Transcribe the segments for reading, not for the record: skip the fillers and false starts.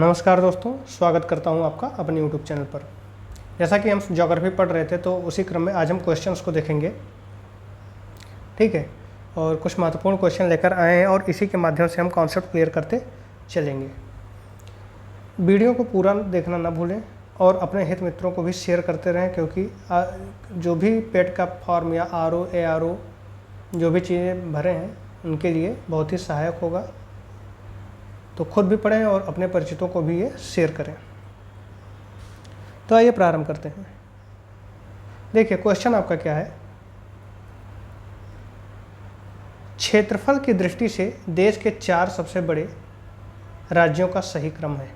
नमस्कार दोस्तों, स्वागत करता हूं आपका अपने YouTube चैनल पर। जैसा कि हम ज्योग्राफी पढ़ रहे थे तो उसी क्रम में आज हम क्वेश्चंस को देखेंगे, ठीक है। और कुछ महत्वपूर्ण क्वेश्चन लेकर आए हैं और इसी के माध्यम से हम कॉन्सेप्ट क्लियर करते चलेंगे। वीडियो को पूरा देखना ना भूलें और अपने हित मित्रों को भी शेयर करते रहें, क्योंकि जो भी पेट का फॉर्म या RO, ARO जो भी चीज़ें भरे हैं उनके लिए बहुत ही सहायक होगा। तो खुद भी पढ़ें और अपने परिचितों को भी ये शेयर करें। तो आइए प्रारंभ करते हैं। देखिए क्वेश्चन आपका क्या है। क्षेत्रफल की दृष्टि से देश के 4 सबसे बड़े राज्यों का सही क्रम है।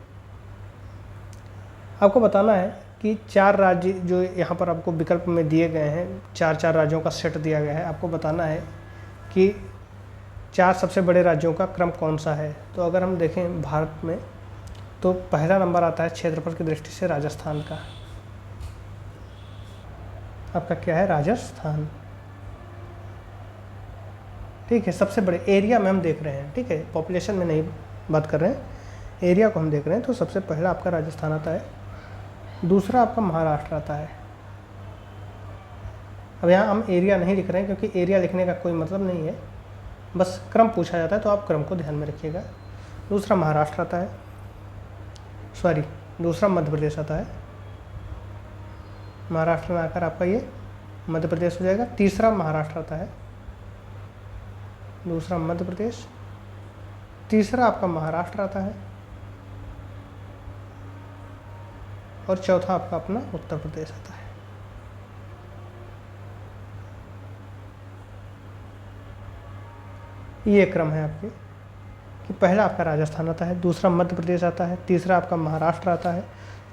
आपको बताना है कि 4 राज्य जो यहाँ पर आपको विकल्प में दिए गए हैं, 4 राज्यों का सेट दिया गया है। आपको बताना है कि 4 सबसे बड़े राज्यों का क्रम कौन सा है। तो अगर हम देखें भारत में तो पहला नंबर आता है क्षेत्रफल की दृष्टि से राजस्थान का। आपका क्या है? राजस्थान, ठीक है। सबसे बड़े एरिया में हम देख रहे हैं, ठीक है, पॉपुलेशन में नहीं बात कर रहे हैं, एरिया को हम देख रहे हैं। तो सबसे पहला आपका राजस्थान आता है, दूसरा आपका महाराष्ट्र आता है। अब यहाँ हम एरिया नहीं लिख रहे हैं क्योंकि एरिया लिखने का कोई मतलब नहीं है, बस क्रम पूछा जाता है तो आप क्रम को ध्यान में रखिएगा। दूसरा महाराष्ट्र आता है, दूसरा मध्य प्रदेश आता है। महाराष्ट्र में आकर आपका ये मध्य प्रदेश हो जाएगा। तीसरा महाराष्ट्र आता है, दूसरा मध्य प्रदेश, तीसरा आपका महाराष्ट्र आता है और चौथा आपका अपना उत्तर प्रदेश आता है। ये क्रम है आपके कि पहला आपका राजस्थान आता है, दूसरा मध्य प्रदेश आता है, तीसरा आपका महाराष्ट्र आता है,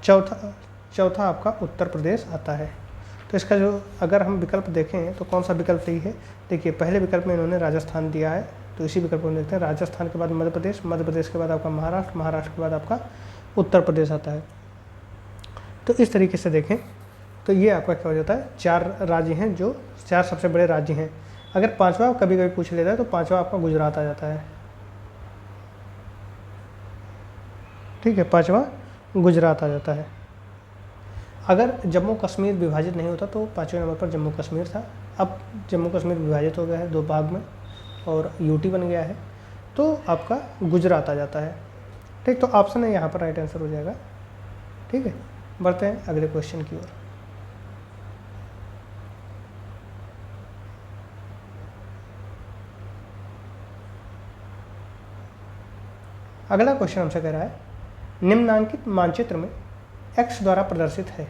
चौथा आपका उत्तर प्रदेश आता है। तो इसका जो अगर हम विकल्प देखें तो कौन सा विकल्प सही है। देखिए पहले विकल्प में इन्होंने राजस्थान दिया है, तो इसी विकल्प को देखते हैं। राजस्थान के बाद मध्य प्रदेश, मध्य प्रदेश के बाद आपका महाराष्ट्र, महाराष्ट्र के बाद आपका उत्तर प्रदेश आता है। तो इस तरीके से देखें तो ये आपका क्या हो जाता है, 4 राज्य हैं जो 4 सबसे बड़े राज्य हैं। अगर पाँचवा कभी कभी पूछ लेता है तो पाँचवा आपका गुजरात आ जाता है, ठीक है, पाँचवा गुजरात आ जाता है। अगर जम्मू कश्मीर विभाजित नहीं होता तो 5वें नंबर पर जम्मू कश्मीर था। अब जम्मू कश्मीर विभाजित हो गया है 2 भाग में और यूटी बन गया है, तो आपका गुजरात आ जाता है, ठीक। तो ऑप्शन है यहाँ पर राइट आंसर हो जाएगा, ठीक है। बढ़ते हैं अगले क्वेश्चन की ओर। अगला क्वेश्चन हमसे कह रहा है निम्नांकित मानचित्र में x द्वारा प्रदर्शित है।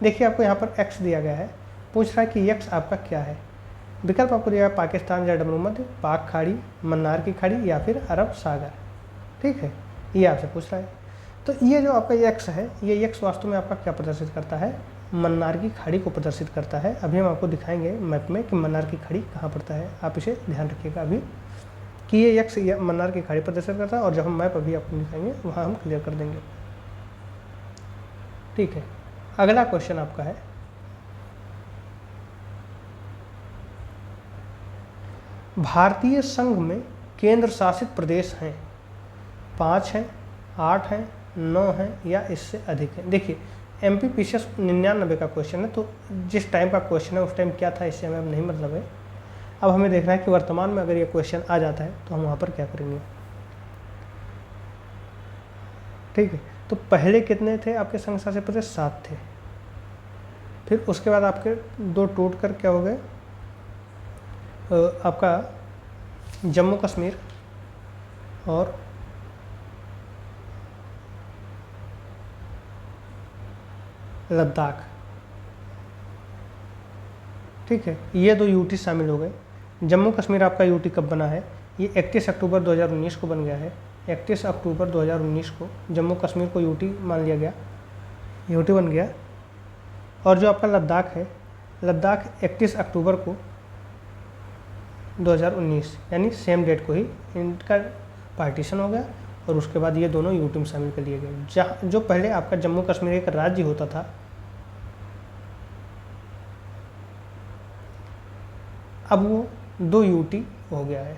देखिए आपको यहाँ पर x दिया गया है, पूछ रहा है कि x आपका क्या है। विकल्प आपको दिया है पाकिस्तान या डब्लूमध्य, पाक खाड़ी, मन्नार की खाड़ी या फिर अरब सागर, ठीक है, ये आपसे पूछ रहा है। तो ये जो आपका x है, ये x वास्तव में आपका क्या प्रदर्शित करता है, मन्नार की खाड़ी को प्रदर्शित करता है। अभी हम आपको दिखाएंगे मैप में कि मन्नार की खाड़ी कहाँ पड़ता है, आप इसे ध्यान रखिएगा अभी कि ये x मन्नार की खाड़ी प्रदर्शित करता है, और जब हम मैप अभी आपको दिखाएंगे वहाँ हम क्लियर कर देंगे, ठीक है। अगला क्वेश्चन आपका है भारतीय संघ में केंद्र शासित प्रदेश हैं 5 हैं, 8 हैं, 9 हैं या इससे अधिक हैं। देखिए MPPCS 99 का क्वेश्चन है, तो जिस टाइम का क्वेश्चन है उस टाइम क्या था इससे हमें नहीं मतलब है। अब हमें देखना है कि वर्तमान में अगर ये क्वेश्चन आ जाता है तो हम वहाँ पर क्या करेंगे, ठीक है। तो पहले कितने थे आपके संघ शासित प्रदेश? 7 थे। फिर उसके बाद आपके 2 टूट कर क्या हो गए, आपका जम्मू कश्मीर और लद्दाख, ठीक है, ये 2 यूटी शामिल हो गए। जम्मू कश्मीर आपका यूटी कब बना है, ये 31 अक्टूबर 2019 को बन गया है। 31 अक्टूबर 2019 को जम्मू कश्मीर को यूटी मान लिया गया, यूटी बन गया। और जो आपका लद्दाख है, लद्दाख 31 अक्टूबर को 2019 यानी सेम डेट को ही इनका पार्टीशन हो गया और उसके बाद ये दोनों यूटी में शामिल कर लिए गए। जहाँ जो पहले आपका जम्मू कश्मीर एक राज्य होता था, अब वो 2 यूटी हो गया है।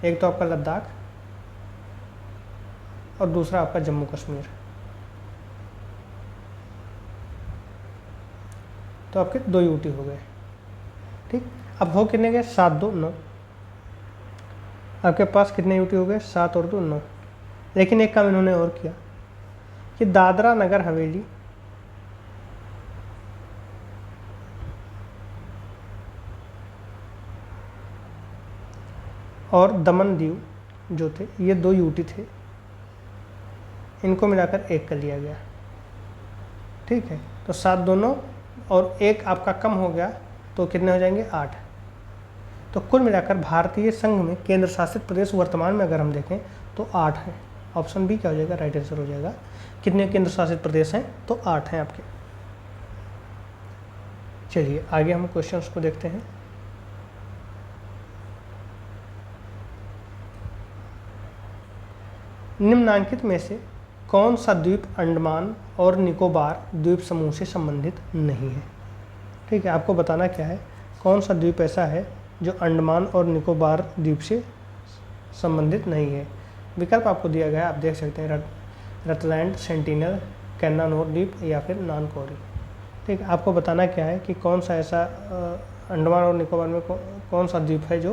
एक तो आपका लद्दाख और दूसरा आपका जम्मू कश्मीर। तो आपके 2 यूटी हो गए। ठीक, अब हो कितने गए? 7 2 9। आपके पास कितने यूटी हो गए? 7 और 2 9। लेकिन एक काम इन्होंने और किया कि दादरा नगर हवेली और दमन दीव जो थे, ये 2 यूटी थे, इनको मिलाकर 1 कर लिया गया। ठीक है, तो 7 दोनों और 1 आपका कम हो गया, तो कितने हो जाएंगे? 8। तो कुल मिलाकर भारतीय संघ में केंद्र शासित प्रदेश वर्तमान में अगर हम देखें तो 8 हैं। ऑप्शन बी क्या हो जाएगा? राइट आंसर हो जाएगा। कितने केंद्र शासित प्रदेश हैं? तो 8 हैं आपके। चलिए आगे हम क्वेश्चंस को देखते हैं। निम्नांकित में से कौन सा द्वीप अंडमान और निकोबार द्वीप समूह से संबंधित नहीं है? ठीक है, आपको बताना क्या है, कौन सा द्वीप ऐसा है जो अंडमान और निकोबार द्वीप से संबंधित नहीं है। विकल्प आपको दिया गया है, आप देख सकते हैं, रतलैंड, सेंटिनल, कैन्नानोर द्वीप या फिर नानकोरी। ठीक है, आपको बताना क्या है कि कौन सा ऐसा अंडमान और निकोबार में कौन सा द्वीप है जो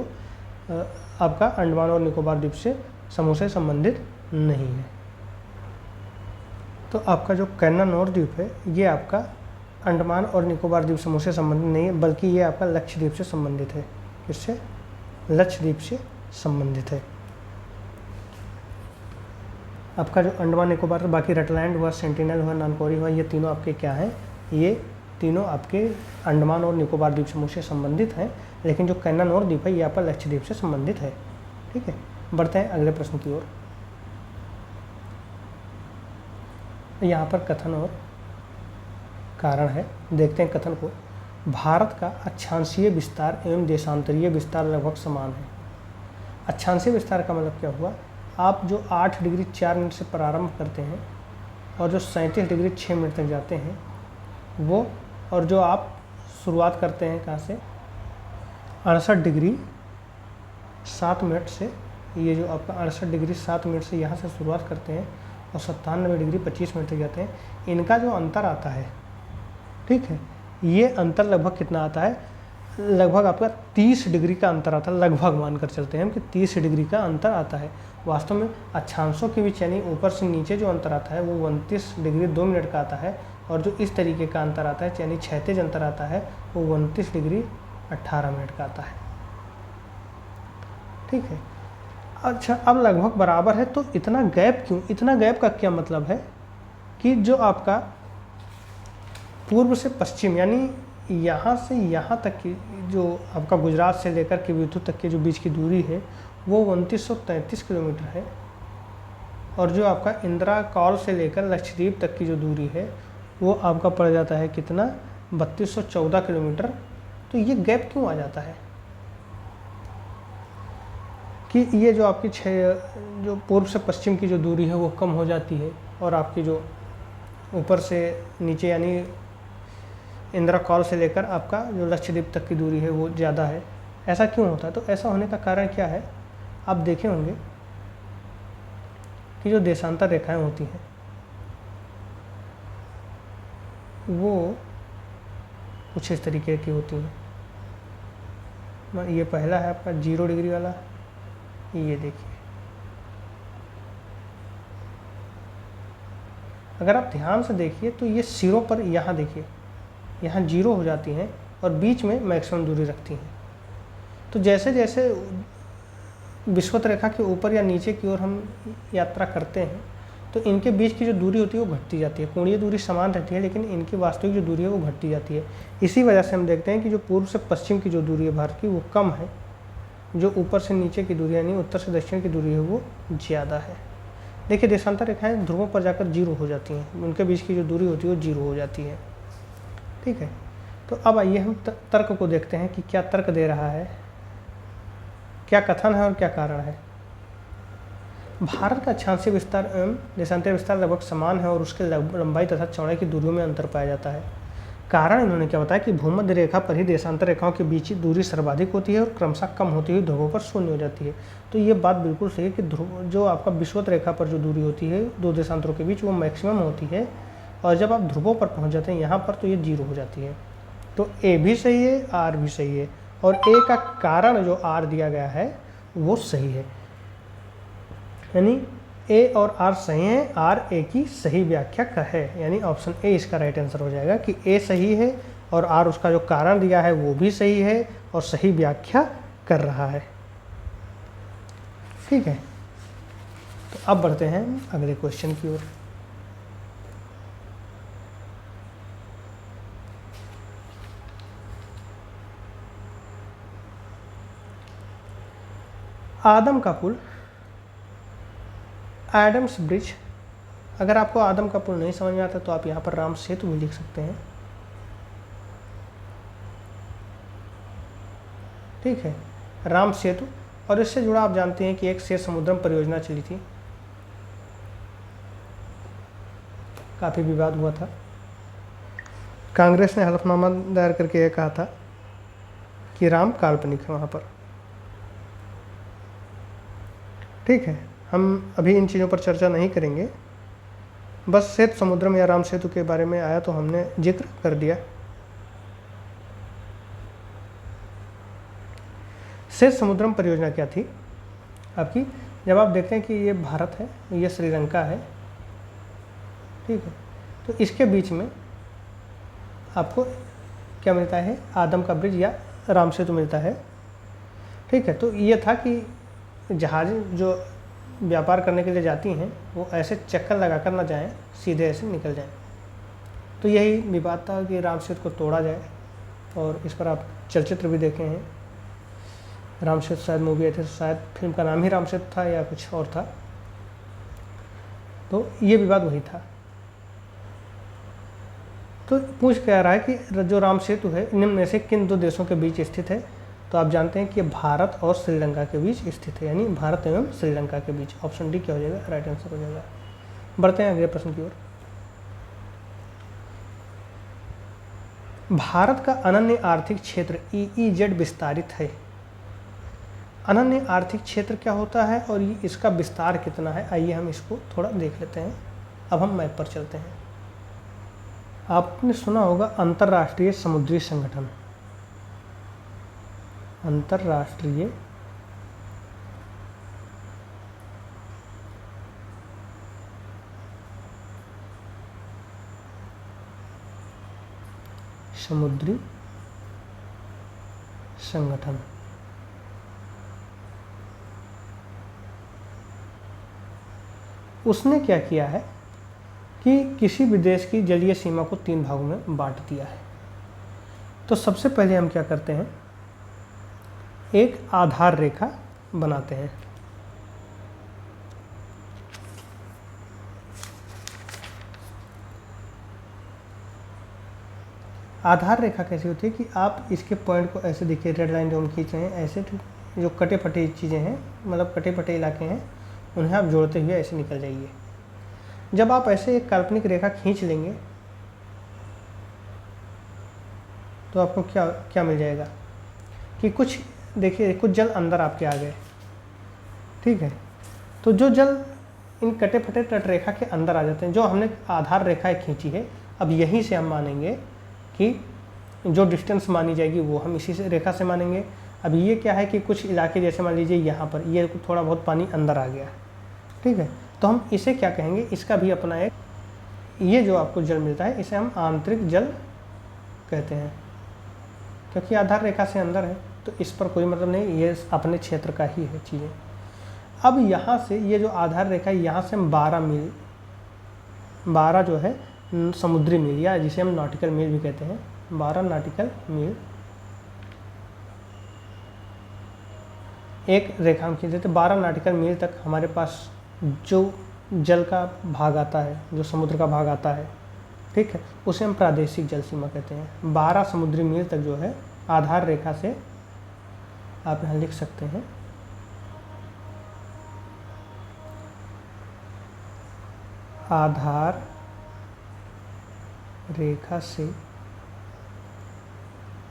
आपका अंडमान और निकोबार द्वीप से समूह से संबंधित नहीं है। तो आपका जो कैन्नानोर द्वीप है ये आपका अंडमान और निकोबार द्वीप समूह से संबंधित नहीं है, बल्कि ये आपका लक्षद्वीप से संबंधित है। किससे? लक्षद्वीप से संबंधित है। आपका जो अंडमान निकोबार, बाकी रटलैंड हुआ, सेंटिनल हुआ, नानकोरी हुआ, ये तीनों आपके क्या हैं? ये तीनों आपके अंडमान और निकोबार द्वीप समूह से संबंधित हैं, लेकिन जो कैन्नानोर द्वीप है ये आपका लक्षद्वीप से संबंधित है। ठीक है, बढ़ते हैं अगले प्रश्न की ओर। यहाँ पर कथन और कारण है, देखते हैं कथन को। भारत का अक्षांशीय विस्तार एवं देशांतरीय विस्तार लगभग समान है। अक्षांशीय विस्तार का मतलब क्या हुआ? आप जो 8 डिग्री 4 मिनट से प्रारंभ करते हैं और जो 37 डिग्री 6 मिनट तक जाते हैं वो, और जो आप शुरुआत करते हैं कहाँ से? 68 डिग्री 7 मिनट से, ये जो आपका 68 डिग्री 7 मिनट से यहाँ से शुरुआत करते हैं और 97 डिग्री 25 मिनट तक जाते हैं, इनका जो अंतर आता है, ठीक है, ये अंतर लगभग कितना आता है? लगभग आपका 30 डिग्री का अंतर आता है। लगभग मानकर चलते हैं हम कि 30 डिग्री का अंतर आता है। वास्तव में अक्षांशों के बीच यानी ऊपर से नीचे जो अंतर आता है वो 29 डिग्री 2 मिनट का आता है, और जो इस तरीके का अंतर आता है यानी क्षैतिज अंतर आता है वो 29 डिग्री 18 मिनट का आता है। ठीक है, अच्छा अब लगभग बराबर है, तो इतना गैप क्यों? इतना गैप का क्या मतलब है कि जो आपका पूर्व से पश्चिम यानी यहाँ से यहाँ तक की जो आपका गुजरात से लेकर के विथु तक के जो बीच की दूरी है वो 2933 किलोमीटर है, और जो आपका इंदिरा कॉल से लेकर लक्षद्वीप तक की जो दूरी है वो आपका पड़ जाता है कितना? 3214 किलोमीटर। तो ये गैप क्यों आ जाता है कि ये जो आपकी जो पूर्व से पश्चिम की जो दूरी है वो कम हो जाती है और आपकी जो ऊपर से नीचे यानी इंदिरा कॉल से लेकर आपका जो लक्षद्वीप तक की दूरी है वो ज़्यादा है? ऐसा क्यों होता है? तो ऐसा होने का कारण क्या है? आप देखे होंगे कि जो देशांतर रेखाएं होती हैं वो कुछ इस तरीके की होती हैं। ये पहला है आपका 0 डिग्री वाला, ये देखिए, अगर आप ध्यान से देखिए तो ये सिरों पर यहाँ देखिए, यहाँ 0 हो जाती हैं और बीच में मैक्सिमम दूरी रखती हैं। तो जैसे जैसे विषुवत रेखा के ऊपर या नीचे की ओर हम यात्रा करते हैं तो इनके बीच की जो दूरी होती है वो घटती जाती है। कोणीय दूरी समान रहती है लेकिन इनकी वास्तविक जो दूरी है वो घटती जाती है। इसी वजह से हम देखते हैं कि जो पूर्व से पश्चिम की जो दूरी है भारत की वो कम है, जो ऊपर से नीचे की दूरी यानी उत्तर से दक्षिण की दूरी है वो ज़्यादा है। देखिए देशांतर रेखाएं ध्रुवों पर जाकर 0 हो जाती हैं, उनके बीच की जो दूरी होती है वो 0 हो जाती है। ठीक है, तो अब आइए हम तर्क को देखते हैं कि क्या तर्क दे रहा है, क्या कथन है और क्या कारण है। भारत का अक्षांशीय विस्तार एवं देशांतरीय विस्तार लगभग समान है और उसके लंबाई तथा चौड़ाई की दूरियों में अंतर पाया जाता है। कारण इन्होंने क्या बताया कि भूमध्य रेखा पर ही देशांतर रेखाओं के बीच की दूरी सर्वाधिक होती है और क्रमशः कम होती हुई ध्रुवों पर शून्य हो जाती है। तो ये बात बिल्कुल सही है कि ध्रुव जो आपका विषुवत रेखा पर जो दूरी होती है दो देशांतरों के बीच वो मैक्सिमम होती है, और जब आप ध्रुवों पर पहुंच जाते हैं यहाँ पर तो ये 0 हो जाती है। तो ए भी सही है, आर भी सही है, और ए का कारण जो आर दिया गया है वो सही है, यानी ए और आर सही है, आर ए की सही व्याख्या का है, यानी ऑप्शन ए इसका राइट आंसर हो जाएगा कि ए सही है और आर उसका जो कारण दिया है वो भी सही है और सही व्याख्या कर रहा है। ठीक है, तो अब बढ़ते हैं अगले क्वेश्चन की ओर। आदम का पुल, एडम्स ब्रिज। अगर आपको आदम का पुल नहीं समझ में आता तो आप यहाँ पर राम सेतु भी लिख सकते हैं। ठीक है, राम सेतु, और इससे जुड़ा आप जानते हैं कि एक से समुद्रम परियोजना चली थी, काफ़ी विवाद हुआ था। कांग्रेस ने हलफनामा दायर करके ये कहा था कि राम काल्पनिक है वहाँ पर। ठीक है, हम अभी इन चीज़ों पर चर्चा नहीं करेंगे, बस श्वेत समुद्रम या राम सेतु के बारे में आया तो हमने जिक्र कर दिया। श्वेत समुद्रम परियोजना क्या थी आपकी? जब आप देखते हैं कि ये भारत है, ये श्रीलंका है, ठीक है, तो इसके बीच में आपको क्या मिलता है? आदम का ब्रिज या राम सेतु मिलता है। ठीक है, तो ये था कि जहाज़ जो व्यापार करने के लिए जाती हैं वो ऐसे चक्कर लगाकर ना जाएं, सीधे ऐसे निकल जाएं। तो यही विवाद था कि राम सेतु को तोड़ा जाए, और इस पर आप चलचित्र भी देखे हैं। राम सेतु शायद मूवी आई थी, शायद फिल्म का नाम ही राम सेतु था या कुछ और था। तो ये विवाद वही था। तो पूछ क्या रहा है कि जो राम सेतु है निम्न में से किन 2 देशों के बीच स्थित है? तो आप जानते हैं कि भारत और श्रीलंका के बीच स्थित है, यानी भारत एवं श्रीलंका के बीच। ऑप्शन डी क्या हो जाएगा? राइट आंसर हो जाएगा। बढ़ते हैं अगले प्रश्न की ओर। भारत का अनन्य आर्थिक क्षेत्र EEZ विस्तारित है। अनन्य आर्थिक क्षेत्र क्या होता है और इसका विस्तार कितना है? आइए हम इसको थोड़ा देख लेते हैं। अब हम मैप पर चलते हैं। आपने सुना होगा अंतर्राष्ट्रीय समुद्री संगठन, अंतर्राष्ट्रीय समुद्री संगठन। उसने क्या किया है कि किसी भी देश की जलीय सीमा को 3 भागों में बांट दिया है। तो सबसे पहले हम क्या करते हैं, एक आधार रेखा बनाते हैं। आधार रेखा कैसी होती है कि आप इसके पॉइंट को ऐसे देखिए, रेड लाइन जो हम खींच रहे हैं ऐसे, जो कटे फटे चीज़ें हैं, मतलब कटे फटे इलाके हैं, उन्हें आप जोड़ते हुए ऐसे निकल जाइए। जब आप ऐसे एक काल्पनिक रेखा खींच लेंगे तो आपको क्या क्या मिल जाएगा कि कुछ देखिए, कुछ जल अंदर आपके आ गए। ठीक है, तो जो जल इन कटे फटे तटरेखा के अंदर आ जाते हैं, जो हमने आधार रेखाएं खींची है, अब यहीं से हम मानेंगे कि जो डिस्टेंस मानी जाएगी वो हम इसी से रेखा से मानेंगे। अब ये क्या है कि कुछ इलाके जैसे मान लीजिए यहाँ पर ये थोड़ा बहुत पानी अंदर आ गया। ठीक है, तो हम इसे क्या कहेंगे, इसका भी अपना एक, ये जो आपको जल मिलता है इसे हम आंतरिक जल कहते हैं, क्योंकि आधार रेखा से अंदर है, तो इस पर कोई मतलब नहीं, ये अपने क्षेत्र का ही है चीज़ें। अब यहाँ से ये जो आधार रेखा है, यहाँ से हम 12 मील, 12 जो है समुद्री मील, या जिसे हम नॉटिकल मील भी कहते हैं, 12 नॉटिकल मील एक रेखा हम खींच देते। 12 नॉटिकल मील तक हमारे पास जो जल का भाग आता है, जो समुद्र का भाग आता है, ठीक है, उसे हम प्रादेशिक जल सीमा कहते हैं। 12 समुद्री मील तक जो है आधार रेखा से आप यहाँ लिख सकते हैं, आधार रेखा से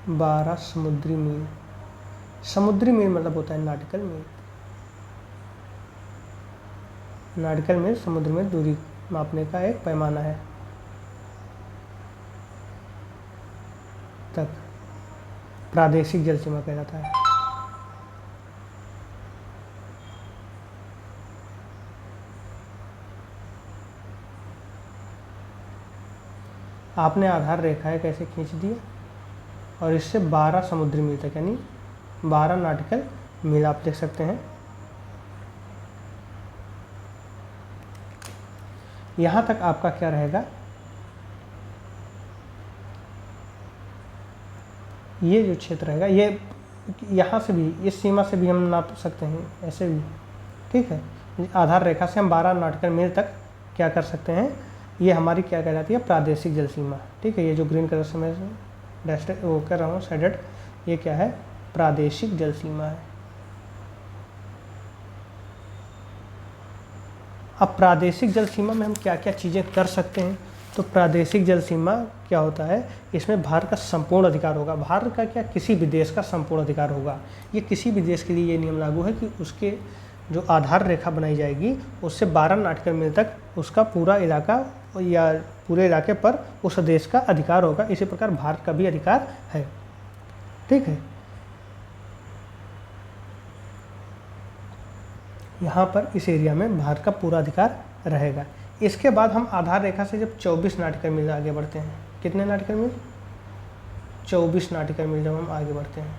12 समुद्री मील। समुद्री मील मतलब होता है नॉटिकल मील। नॉटिकल मील समुद्र में दूरी मापने का एक पैमाना है। तक प्रादेशिक जल सीमा कहलाता है। आपने आधार रेखाएं कैसे खींच दी और इससे 12 समुद्री मील तक यानी 12 नॉटिकल मील आप देख सकते हैं। यहाँ तक आपका क्या रहेगा, ये जो क्षेत्र रहेगा ये यहाँ से भी, इस सीमा से भी हम नाप सकते हैं, ऐसे भी, ठीक है। आधार रेखा से हम 12 नॉटिकल मील तक क्या कर सकते हैं, ये हमारी क्या कहलाती है, प्रादेशिक जल सीमा, ठीक है। ये जो ग्रीन कलर से मैं डैश वो कर रहा हूँ शेडेड, ये क्या है, प्रादेशिक जल सीमा है। अब प्रादेशिक जल सीमा में हम क्या क्या चीज़ें कर सकते हैं, तो प्रादेशिक जल सीमा क्या होता है, इसमें भारत का संपूर्ण अधिकार होगा। भारत का क्या, किसी भी देश का संपूर्ण अधिकार होगा। ये किसी भी देश के लिए ये नियम लागू है कि उसके जो आधार रेखा बनाई जाएगी उससे 12 नॉटिकल मील तक उसका पूरा इलाका या पूरे इलाके पर उस देश का अधिकार होगा। इसी प्रकार भारत का भी अधिकार है, ठीक है। यहाँ पर इस एरिया में भारत का पूरा अधिकार रहेगा। इसके बाद हम आधार रेखा से जब 24 नॉटिकल मील आगे बढ़ते हैं, कितने नॉटिकल मील, 24 नॉटिकल मील जब हम आगे बढ़ते हैं,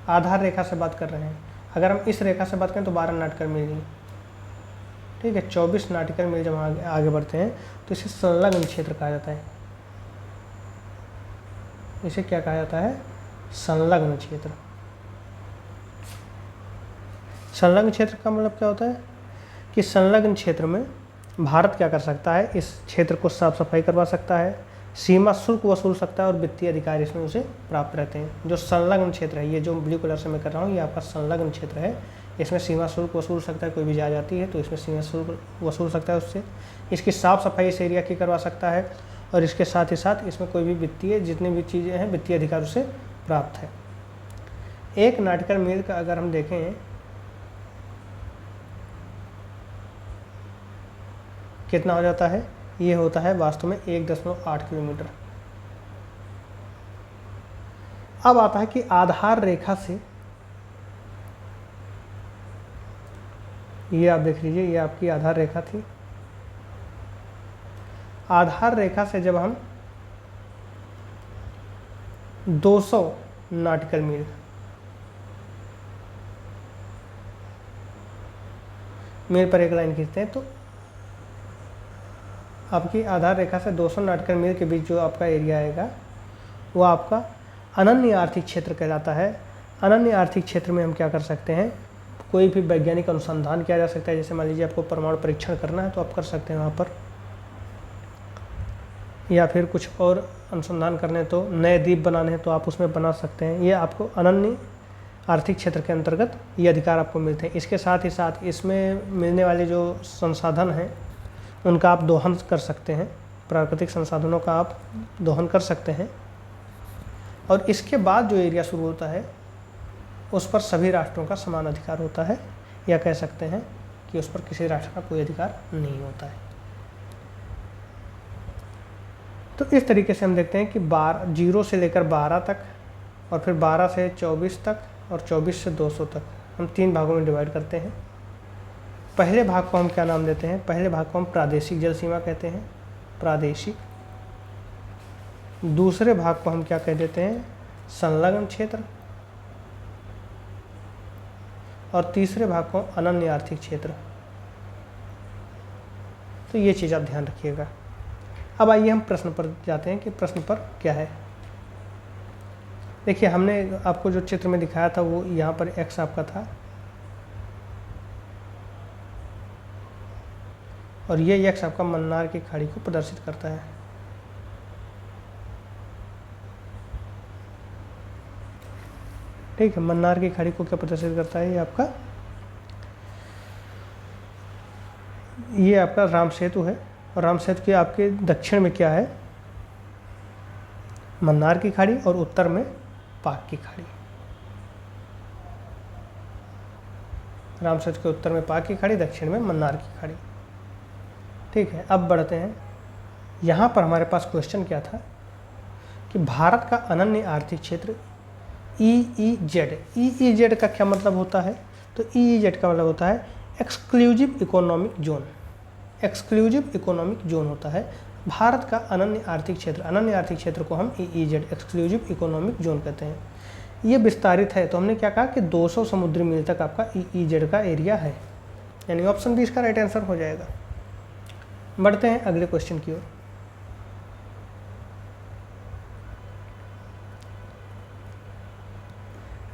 आधार रेखा से बात कर रहे हैं। अगर हम इस रेखा से बात करें तो 12 नॉटिकल मील, ठीक है। 24 नॉटिकल मील जब आगे बढ़ते हैं तो इसे संलग्न क्षेत्र कहा जाता है। इसे क्या कहा जाता है, संलग्न क्षेत्र। संलग्न क्षेत्र का मतलब क्या होता है कि संलग्न क्षेत्र में भारत क्या कर सकता है, इस क्षेत्र को साफ सफाई करवा सकता है, सीमा शुल्क वसूल सकता है और वित्तीय अधिकार इसमें उसे प्राप्त रहते हैं। जो संलग्न क्षेत्र है, ये जो ब्लू कलर से मैं कर रहा हूँ, ये आपका संलग्न क्षेत्र है। इसमें सीमा शुल्क वसूल सकता है, कोई भी जा जाती है तो इसमें सीमा शुल्क वसूल सकता है उससे। इसकी साफ़ सफाई इस एरिया की करवा सकता है और इसके साथ ही साथ इसमें कोई भी वित्तीय, जितनी भी चीज़ें हैं, वित्तीय अधिकार उसे प्राप्त है। 1 नॉटिकल मील का अगर हम देखें कितना हो जाता है, ये होता है वास्तव में 1.8 किलोमीटर। अब आता है कि आधार रेखा से, ये आप देख लीजिए, ये आपकी आधार रेखा थी। आधार रेखा से जब हम 200 नॉटिकल मील पर एक लाइन खींचते हैं तो आपकी आधार रेखा से 200 नॉटिकल मील के बीच जो आपका एरिया आएगा वो आपका अनन्य आर्थिक क्षेत्र कहलाता है। अनन्य आर्थिक क्षेत्र में हम क्या कर सकते हैं, कोई भी वैज्ञानिक अनुसंधान किया जा सकता है। जैसे मान लीजिए आपको परमाणु परीक्षण करना है तो आप कर सकते हैं वहाँ पर, या फिर कुछ और अनुसंधान करने तो नए द्वीप बनाने हैं तो आप उसमें बना सकते हैं। ये आपको अनन्य आर्थिक क्षेत्र के अंतर्गत ये अधिकार आपको मिलते हैं। इसके साथ ही साथ इसमें मिलने वाले जो संसाधन हैं उनका आप दोहन कर सकते हैं, प्राकृतिक संसाधनों का आप दोहन कर सकते हैं। और इसके बाद जो एरिया शुरू होता है उस पर सभी राष्ट्रों का समान अधिकार होता है, या कह सकते हैं कि उस पर किसी राष्ट्र का कोई अधिकार नहीं होता है। तो इस तरीके से हम देखते हैं कि 0 से लेकर 12 तक और फिर 12 से 24 तक और 24 से 200 तक हम 3 भागों में डिवाइड करते हैं। पहले भाग को हम क्या नाम देते हैं, पहले भाग को हम प्रादेशिक जल सीमा कहते हैं, प्रादेशिक। दूसरे भाग को हम क्या कह देते हैं, संलग्न क्षेत्र। और तीसरे भाग को अनन्य आर्थिक क्षेत्र। तो ये चीज़ आप ध्यान रखिएगा। अब आइए हम प्रश्न पर जाते हैं कि प्रश्न पर क्या है। देखिए हमने आपको जो चित्र में दिखाया था वो यहाँ पर x आपका था और ये x आपका मन्नार की खाड़ी को प्रदर्शित करता है। ठीक है, मन्नार की खाड़ी को क्या प्रदर्शित करता है, ये आपका राम सेतु है। और राम सेतु के आपके दक्षिण में क्या है, मन्नार की खाड़ी और उत्तर में पाक की खाड़ी। रामसर के उत्तर में पाक की खाड़ी, दक्षिण में मन्नार की खाड़ी। ठीक है, अब बढ़ते हैं। यहाँ पर हमारे पास क्वेश्चन क्या था कि भारत का अनन्य आर्थिक क्षेत्र EEZ। EEZ का क्या मतलब होता है? तो EEZ का मतलब होता है exclusive economic zone. Exclusive economic zone होता है भारत का अनन्य आर्थिक क्षेत्र। अनन्य आर्थिक क्षेत्र को हम EEZ एक्सक्लूसिव इकोनॉमिक जोन कहते हैं। ये विस्तारित है, तो हमने क्या कहा कि 200 समुद्री मील तक आपका EEZ का एरिया है, यानी ऑप्शन बी इसका राइट आंसर हो जाएगा। बढ़ते हैं अगले क्वेश्चन की ओर।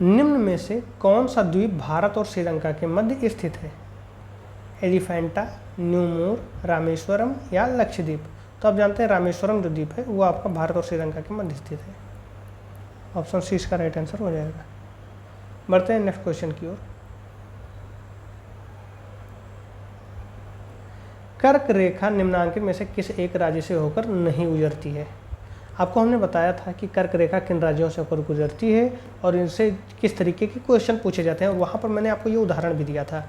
निम्न में से कौन सा द्वीप भारत और श्रीलंका के मध्य स्थित है? एलिफेंटा, न्यूमोर, रामेश्वरम या लक्षद्वीप? तो आप जानते हैं रामेश्वरम जो द्वीप है वो आपका भारत और श्रीलंका के मध्य स्थित है। ऑप्शन सी इसका राइट आंसर हो जाएगा। बढ़ते हैं नेक्स्ट क्वेश्चन की ओर। कर्क रेखा निम्नांकित में से किस एक राज्य से होकर नहीं गुजरती है? आपको हमने बताया था कि कर्क रेखा किन राज्यों से होकर गुजरती है और इनसे किस तरीके के क्वेश्चन पूछे जाते हैं, और वहाँ पर मैंने आपको ये उदाहरण भी दिया था।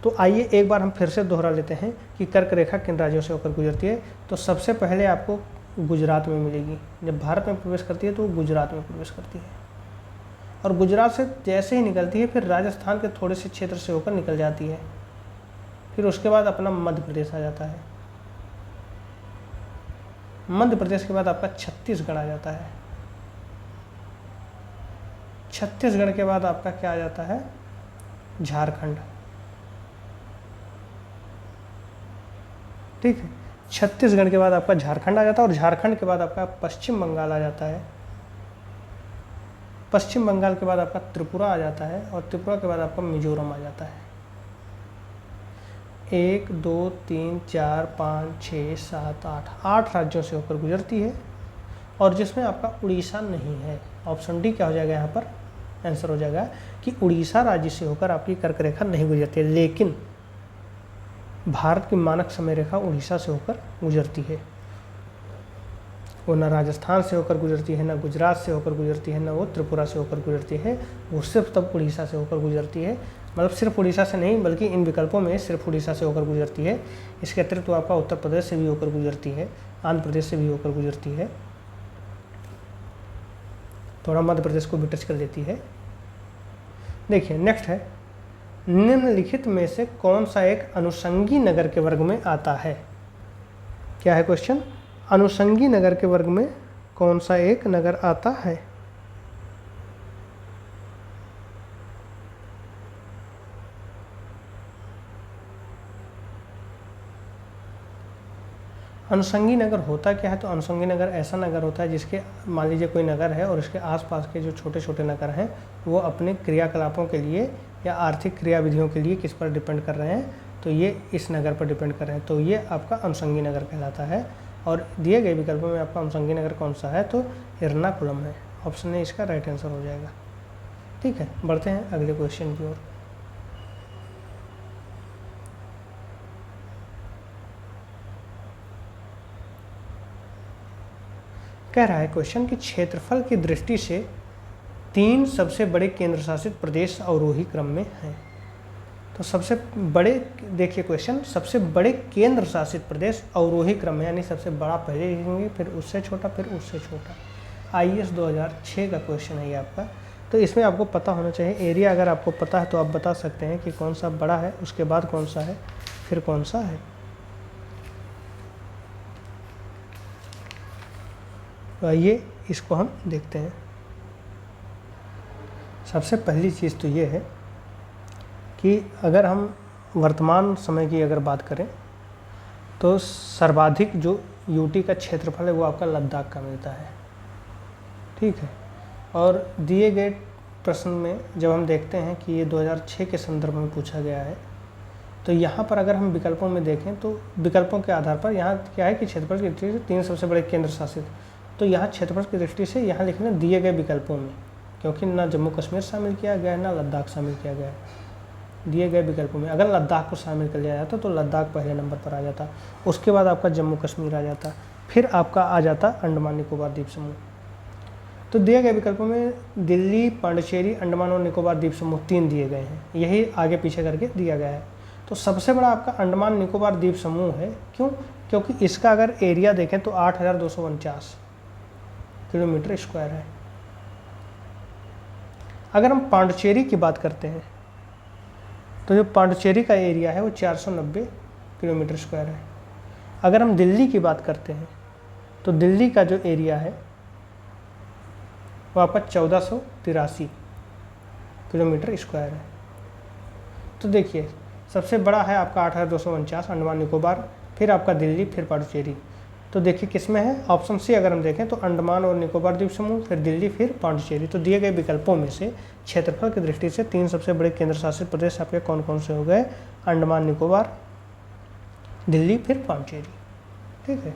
तो आइए एक बार हम फिर से दोहरा लेते हैं कि कर्क रेखा किन राज्यों से होकर गुजरती है। तो सबसे पहले आपको गुजरात में मिलेगी। जब भारत में प्रवेश करती है तो वो गुजरात में प्रवेश करती है, और गुजरात से जैसे ही निकलती है फिर राजस्थान के थोड़े से क्षेत्र से होकर निकल जाती है। फिर उसके बाद अपना मध्य प्रदेश आ जाता है। मध्य प्रदेश के बाद आपका छत्तीसगढ़ आ जाता है। छत्तीसगढ़ के बाद आपका क्या आ जाता है? झारखंड। ठीक है, छत्तीसगढ़ के बाद आपका झारखंड आ जाता है, और झारखंड के बाद आपका पश्चिम बंगाल आ जाता है। पश्चिम बंगाल के बाद आपका त्रिपुरा आ जाता है, और त्रिपुरा के बाद आपका मिजोरम आ जाता है। 1 2 3 4 5 6 7 8 राज्यों से होकर गुजरती है, और जिसमें आपका उड़ीसा नहीं है। ऑप्शन डी क्या हो जाएगा? यहाँ पर आंसर हो जाएगा कि उड़ीसा राज्य से होकर आपकी कर्क रेखा नहीं गुजरती है, लेकिन भारत की मानक समय रेखा उड़ीसा से होकर गुजरती है। वो ना राजस्थान से होकर गुजरती है, ना गुजरात से होकर गुजरती है, ना वो त्रिपुरा से होकर गुजरती है। वो सिर्फ तब उड़ीसा से होकर गुजरती है, मतलब सिर्फ उड़ीसा से नहीं बल्कि इन विकल्पों में सिर्फ उड़ीसा से होकर गुजरती है। इसके अतिरिक्त तो आपका उत्तर प्रदेश से भी होकर गुजरती है, आंध्र प्रदेश से भी होकर गुजरती है, थोड़ा मध्य प्रदेश को भी टच कर लेती है। देखिए नेक्स्ट है, निम्नलिखित में से कौन सा एक अनुषंगी नगर के वर्ग में आता है? क्या है क्वेश्चन? अनुषंगी नगर के वर्ग में कौन सा एक नगर आता है? अनुषंगी नगर होता क्या है? तो अनुषंगी नगर ऐसा नगर होता है जिसके, मान लीजिए कोई नगर है और उसके आसपास के जो छोटे छोटे नगर हैं वो अपने क्रियाकलापों के लिए या आर्थिक क्रियाविधियों के लिए किस पर डिपेंड कर रहे हैं? तो ये इस नगर पर डिपेंड कर रहे हैं, तो ये आपका अनुषंगी नगर कहलाता है। और दिए गए विकल्पों में आपका अनुषंगी नगर कौन सा है? तो एर्नाकुलम है। ऑप्शन ए इसका राइट आंसर हो जाएगा। ठीक है, बढ़ते हैं अगले क्वेश्चन की ओर। कह रहा है क्वेश्चन कि क्षेत्रफल की दृष्टि से 3 सबसे बड़े केंद्र शासित प्रदेश अवरोही क्रम में हैं। तो सबसे बड़े, देखिए क्वेश्चन, सबसे बड़े केंद्र शासित प्रदेश अवरोही क्रम में, यानी सबसे बड़ा पहले लिखेंगे, फिर उससे छोटा, फिर उससे छोटा। IAS 2006 का क्वेश्चन है ये आपका। तो इसमें आपको पता होना चाहिए एरिया। अगर आपको पता है तो आप बता सकते हैं कि कौन सा बड़ा है, उसके बाद कौन सा है, फिर कौन सा है। तो आइए इसको हम देखते हैं। सबसे पहली चीज़ तो ये है कि अगर हम वर्तमान समय की अगर बात करें तो सर्वाधिक जो यूटी का क्षेत्रफल है वो आपका लद्दाख का मिलता है। ठीक है, और दिए गए प्रश्न में जब हम देखते हैं कि ये 2006 के संदर्भ में पूछा गया है, तो यहाँ पर अगर हम विकल्पों में देखें तो विकल्पों के आधार पर यहाँ क्या है कि क्षेत्रफल की दृष्टि से 3 सबसे बड़े केंद्र शासित, तो यहाँ क्षेत्रफल की दृष्टि से यहाँ लिखना दिए गए विकल्पों में, क्योंकि ना जम्मू कश्मीर शामिल किया गया है ना लद्दाख शामिल किया गया है। दिए गए विकल्पों में अगर लद्दाख को शामिल कर लिया जाता तो लद्दाख पहले नंबर पर आ जाता, उसके बाद आपका जम्मू कश्मीर आ जाता, फिर आपका आ जाता अंडमान निकोबार द्वीप समूह। तो दिए गए विकल्पों में दिल्ली, पांडिचेरी, अंडमान और निकोबार द्वीप समूह 3 दिए गए हैं, यही आगे पीछे करके दिया गया है। तो सबसे बड़ा आपका अंडमान निकोबार द्वीप समूह है। क्यों? क्योंकि इसका अगर एरिया देखें तो 8,249 किलोमीटर स्क्वायर है। अगर हम पांडिचेरी की बात करते हैं तो जो पांडिचेरी का एरिया है वो 490 किलोमीटर स्क्वायर है। अगर हम दिल्ली की बात करते हैं तो दिल्ली का जो एरिया है वो आपका 1483 किलोमीटर स्क्वायर है। तो देखिए सबसे बड़ा है आपका 8,249 अंडमान निकोबार, फिर आपका दिल्ली, फिर पांडिचेरी। तो देखिए किस में है, ऑप्शन सी अगर हम देखें तो अंडमान और निकोबार द्वीप समूह, फिर दिल्ली, फिर पांडिचेरी। तो दिए गए विकल्पों में से क्षेत्रफल की दृष्टि से 3 सबसे बड़े केंद्र शासित प्रदेश आपके कौन कौन से हो गए? अंडमान निकोबार, दिल्ली, फिर पांडिचेरी। ठीक है।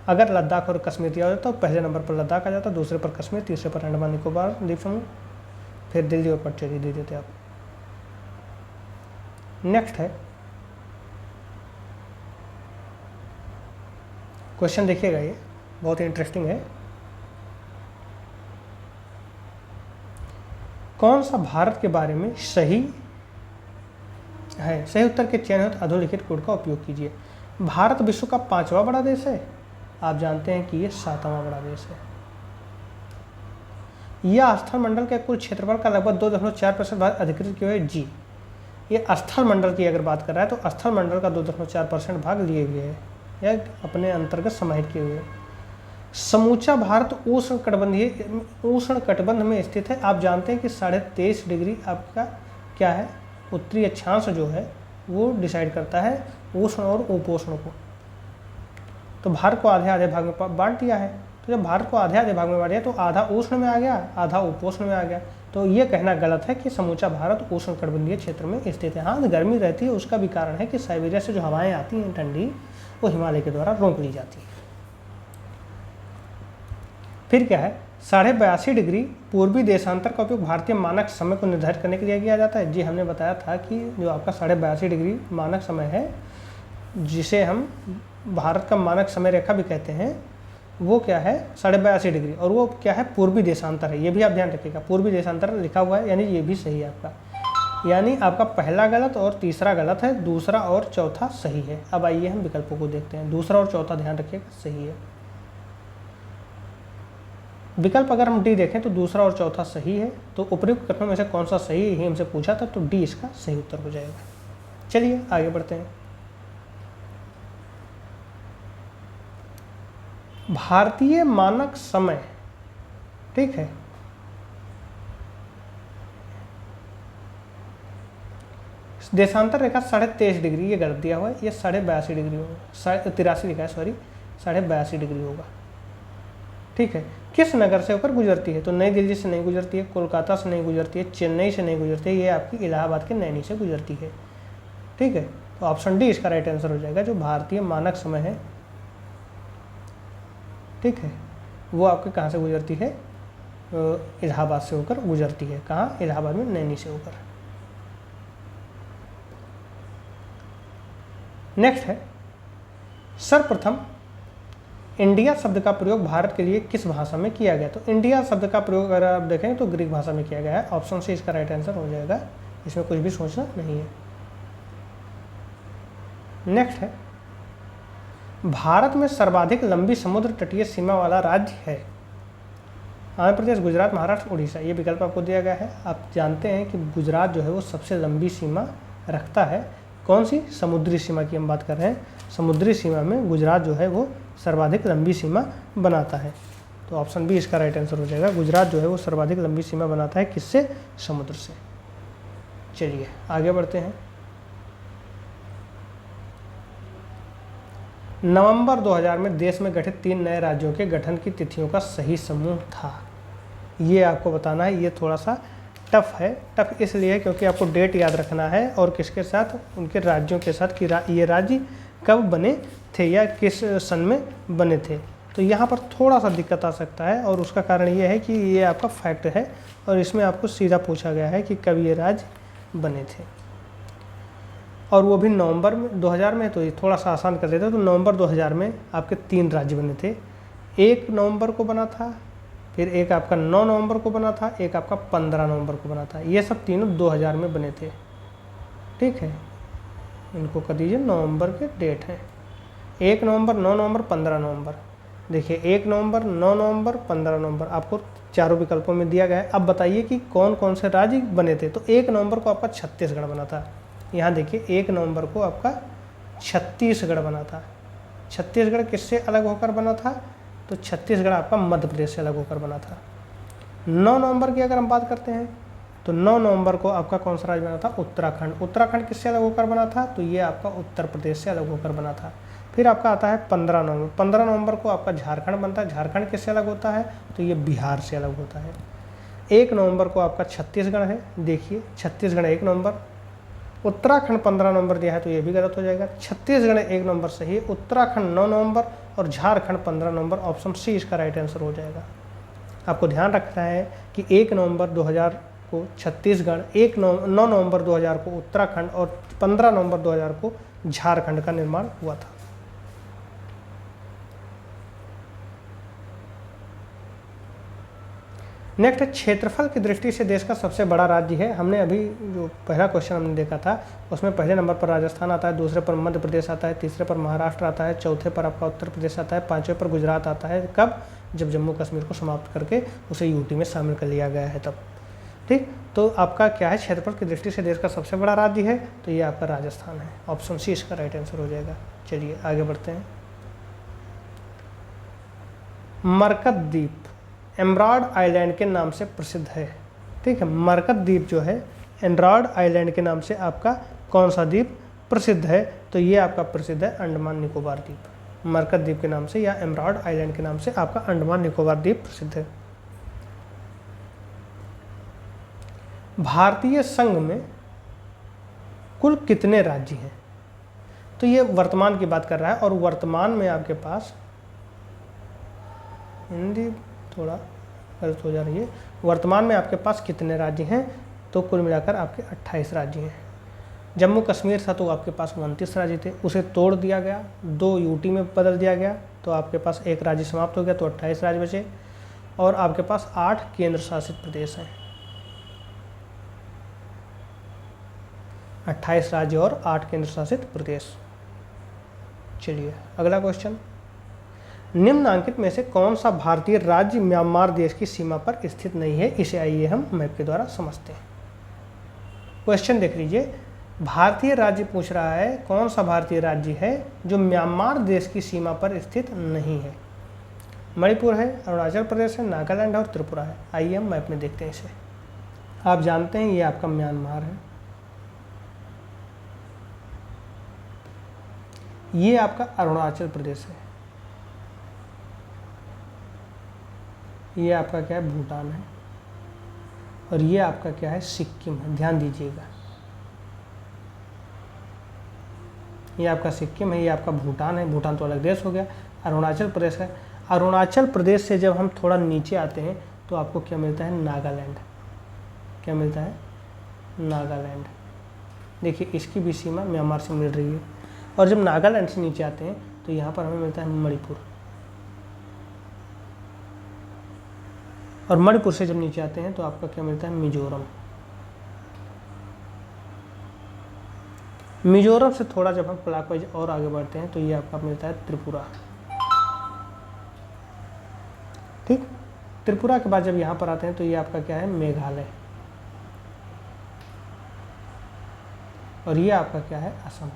अगर लद्दाख और कश्मीर दिया जाता तो पहले नंबर पर लद्दाख आ जाता, दूसरे पर कश्मीर, तीसरे पर अंडमान निकोबार द्वीप समूह, फिर दिल्ली और पांडिचेरी दे देते आप। नेक्स्ट है क्वेश्चन, देखिएगा ये बहुत ही इंटरेस्टिंग है। कौन सा भारत के बारे में सही है? सही उत्तर के चयन हेतु अधोलिखित कोड का उपयोग कीजिए। भारत विश्व का 5वां बड़ा देश है। आप जानते हैं कि ये 7वां बड़ा देश है। यह स्थल मंडल के कुल क्षेत्रफल का लगभग 2.4% भाग अधिकृत किए हुए जी। ये स्थल मंडल की अगर बात कर रहा है तो स्थल मंडल का 2.4% भाग लिए हुए है या अपने अंतर्गत समाहित किए हुए। समूचा भारत उष्ण कटिबंध में स्थित है। आप जानते हैं कि 23.5 डिग्री आपका क्या है, उत्तरी अक्षांश जो है वो डिसाइड करता है उष्ण और उपोष्ण को। तो भारत को आधे आधे भाग में बांट दिया है। तो जब भारत को आधे आधे भाग में बांट दिया तो आधा उष्ण में आ गया, आधा उपोष्ण में आ गया। तो ये कहना गलत है कि समूचा भारत उष्ण कटिबंधीय क्षेत्र में स्थित है। हाँ, गर्मी रहती है, उसका भी कारण है कि साइबेरिया से जो हवाएं आती हैं ठंडी, वो हिमालय के द्वारा रोक ली जाती है। फिर क्या है, 82.5 डिग्री पूर्वी देशांतर का उपयोग भारतीय मानक समय को निर्धारित करने के लिए किया जाता है। जी, हमने बताया था कि जो आपका 82.5 डिग्री मानक समय है, जिसे हम भारत का मानक समय रेखा भी कहते हैं, वो क्या है 82.5 डिग्री, और वो क्या है पूर्वी देशांतर है। ये भी आप ध्यान रखिएगा, पूर्वी देशांतर लिखा हुआ है, यानी ये भी सही है आपका। यानी आपका पहला गलत और तीसरा गलत है, दूसरा और चौथा सही है। अब आइए हम विकल्पों को देखते हैं। दूसरा और चौथा ध्यान रखिएगा सही है। विकल्प अगर हम डी देखें तो दूसरा और चौथा सही है। तो उपयुक्त कथनों में से कौन सा सही है, हमसे पूछा था, तो डी इसका सही उत्तर हो जाएगा। चलिए आगे बढ़ते हैं। भारतीय मानक समय, ठीक है, देशांतर रेखा 23.5 डिग्री, ये गलत दिया हुआ है, ये 82.5 डिग्री होगा, 83 लिखा है, सॉरी 82.5 डिग्री होगा। ठीक है। किस नगर से होकर गुजरती है? तो नई दिल्ली से नहीं गुजरती है, कोलकाता से नहीं गुजरती है, चेन्नई से नहीं गुजरती है, ये आपकी इलाहाबाद के नैनी से गुजरती है। ठीक है। तो ऑप्शन डी इसका राइट आंसर हो जाएगा। जो भारतीय मानक समय है, ठीक है, वो आपके कहाँ से गुजरती है? इलाहाबाद से होकर गुजरती है। कहाँ? इलाहाबाद में, नैनी से होकर। नेक्स्ट है, सर्वप्रथम इंडिया शब्द का प्रयोग भारत के लिए किस भाषा में किया गया? तो इंडिया शब्द का प्रयोग अगर आप देखें तो ग्रीक भाषा में किया गया है। ऑप्शन सी इसका राइट आंसर हो जाएगा, इसमें कुछ भी सोचना नहीं है। नेक्स्ट है, भारत में सर्वाधिक लंबी समुद्र तटीय सीमा वाला राज्य है? आंध्र प्रदेश, गुजरात, महाराष्ट्र, उड़ीसा। ये विकल्प आपको दिया गया है। आप जानते हैं कि गुजरात जो है वो सबसे लंबी सीमा रखता है। कौन सी? समुद्री सीमा की हम बात कर रहे हैं। समुद्री सीमा में गुजरात जो है वो सर्वाधिक लंबी सीमा बनाता है। तो ऑप्शन बी इसका राइट आंसर हो जाएगा। गुजरात जो है वो सर्वाधिक लंबी सीमा बनाता है, किससे? समुद्र से। चलिए आगे बढ़ते हैं। नवंबर 2000 में देश में गठित 3 नए राज्यों के गठन की तिथियों का सही समूह था। ये आपको बताना है। ये थोड़ा सा टफ है। टफ इसलिए क्योंकि आपको डेट याद रखना है और किसके साथ, उनके राज्यों के साथ कि ये राज्य कब बने थे या किस सन में बने थे। तो यहाँ पर थोड़ा सा दिक्कत आ सकता है, और उसका कारण ये है कि ये आपका फैक्ट है और इसमें आपको सीधा पूछा गया है कि कब ये राज्य बने थे, और वो भी नवंबर में 2000 में। तो ये थोड़ा सा आसान कर देते। तो नवंबर 2000 में आपके 3 राज्य बने थे। 1 नवंबर को बना था फिर एक आपका 9 नवंबर को बना था, एक आपका 15 नवंबर को बना था। ये सब तीनों 2000 में बने थे। ठीक है, इनको कर दीजिए नवंबर के डेट हैं। 1 नवंबर, 9 नवंबर, 15 नवंबर। देखिए 1 नवंबर, 9 नवंबर, 15 नवंबर आपको चारों विकल्पों में दिया गया है। अब बताइए कि कौन कौन से राज्य बने थे। तो 1 नवंबर को आपका छत्तीसगढ़ बना था। यहाँ देखिए 1 नवंबर को आपका छत्तीसगढ़ बना था। छत्तीसगढ़ किससे अलग होकर बना था? तो छत्तीसगढ़ आपका मध्य प्रदेश से अलग होकर बना था। 9 नवंबर की अगर हम बात करते हैं तो 9 नवंबर को आपका कौन सा राज्य बना था? उत्तराखंड। उत्तराखंड किससे अलग होकर बना था? तो ये आपका उत्तर प्रदेश से अलग होकर बना था। फिर आपका आता है 15 नवंबर। 15 नवंबर को आपका झारखंड बनता है। झारखंड किससे अलग होता है? तो ये बिहार से अलग होता है। 1 नवंबर को आपका छत्तीसगढ़ है। देखिए छत्तीसगढ़ 1 नवंबर, उत्तराखंड 15 नवंबर दिया है तो ये भी गलत हो जाएगा। छत्तीसगढ़ 1 नवंबर सही है, उत्तराखंड 9 नवंबर और झारखंड 15 नवंबर। ऑप्शन सी इसका राइट आंसर हो जाएगा। आपको ध्यान रखना है कि 1 नवंबर 2000 को छत्तीसगढ़, 9 नवंबर 2000 को उत्तराखंड और 15 नवंबर 2000 को झारखंड का निर्माण हुआ था। नेक्स्ट है, क्षेत्रफल की दृष्टि से देश का सबसे बड़ा राज्य है। हमने अभी जो पहला क्वेश्चन हमने देखा था उसमें पहले नंबर पर राजस्थान आता है, दूसरे पर मध्य प्रदेश आता है, तीसरे पर महाराष्ट्र आता है, चौथे पर आपका उत्तर प्रदेश आता है, पांचवें पर गुजरात आता है। कब? जब जम्मू कश्मीर को समाप्त करके उसे यूटी में शामिल कर लिया गया है तब। ठीक, तो आपका क्या है? क्षेत्रफल की दृष्टि से देश का सबसे बड़ा राज्य है तो ये आपका राजस्थान है। ऑप्शन सी इसका राइट आंसर हो जाएगा। चलिए आगे बढ़ते हैं। मरकत द्वीप एमराल्ड आइलैंड के नाम से प्रसिद्ध है। ठीक है, मरकत द्वीप जो है एमराल्ड आइलैंड के नाम से आपका कौन सा द्वीप प्रसिद्ध है? तो ये आपका प्रसिद्ध है अंडमान निकोबार द्वीप। मरकत द्वीप के नाम से या एमराल्ड आइलैंड के नाम से आपका अंडमान निकोबार द्वीप प्रसिद्ध है। भारतीय संघ में कुल कितने राज्य हैं? तो ये वर्तमान की बात कर रहा है और वर्तमान में आपके पास, हिंदी थोड़ा गलत हो जा रही है, वर्तमान में आपके पास कितने राज्य हैं? तो कुल मिलाकर आपके 28 राज्य हैं। जम्मू कश्मीर था तो आपके पास 29 राज्य थे, उसे तोड़ दिया गया, 2 यूटी में बदल दिया गया तो आपके पास एक राज्य समाप्त हो गया तो 28 राज्य बचे और आपके पास 8 केंद्र शासित प्रदेश हैं। 28 राज्य और 8 केंद्र शासित प्रदेश। चलिए अगला क्वेश्चन, निम्नलिखित में से कौन सा भारतीय राज्य म्यांमार देश की सीमा पर स्थित नहीं है? इसे आइए हम मैप के द्वारा समझते हैं। क्वेश्चन देख लीजिए, भारतीय राज्य पूछ रहा है कौन सा भारतीय राज्य है जो म्यांमार देश की सीमा पर स्थित नहीं है? मणिपुर है, अरुणाचल प्रदेश है, नागालैंड है और त्रिपुरा है। आइए हम मैप में देखते हैं इसे। आप जानते हैं ये आपका म्यांमार है, ये आपका अरुणाचल प्रदेश है, ये आपका क्या है? भूटान है और ये आपका क्या है? सिक्किम है। ध्यान दीजिएगा, ये आपका सिक्किम है, ये आपका भूटान है। भूटान तो अलग देश हो गया। अरुणाचल प्रदेश है। अरुणाचल प्रदेश से जब हम थोड़ा नीचे आते हैं तो आपको क्या मिलता है? नागालैंड। क्या मिलता है? नागालैंड। देखिए इसकी भी सीमा म्यांमार से मिल रही है। और जब नागालैंड से नीचे आते हैं तो यहाँ पर हमें मिलता है मणिपुर, और मणिपुर से जब नीचे आते हैं तो आपका क्या मिलता है? मिजोरम। मिजोरम से थोड़ा जब हम क्लॉकवाइज और आगे बढ़ते हैं तो ये आपका मिलता है त्रिपुरा। ठीक, त्रिपुरा के बाद जब यहाँ पर आते हैं तो ये आपका क्या है? मेघालय, और ये आपका क्या है? असम।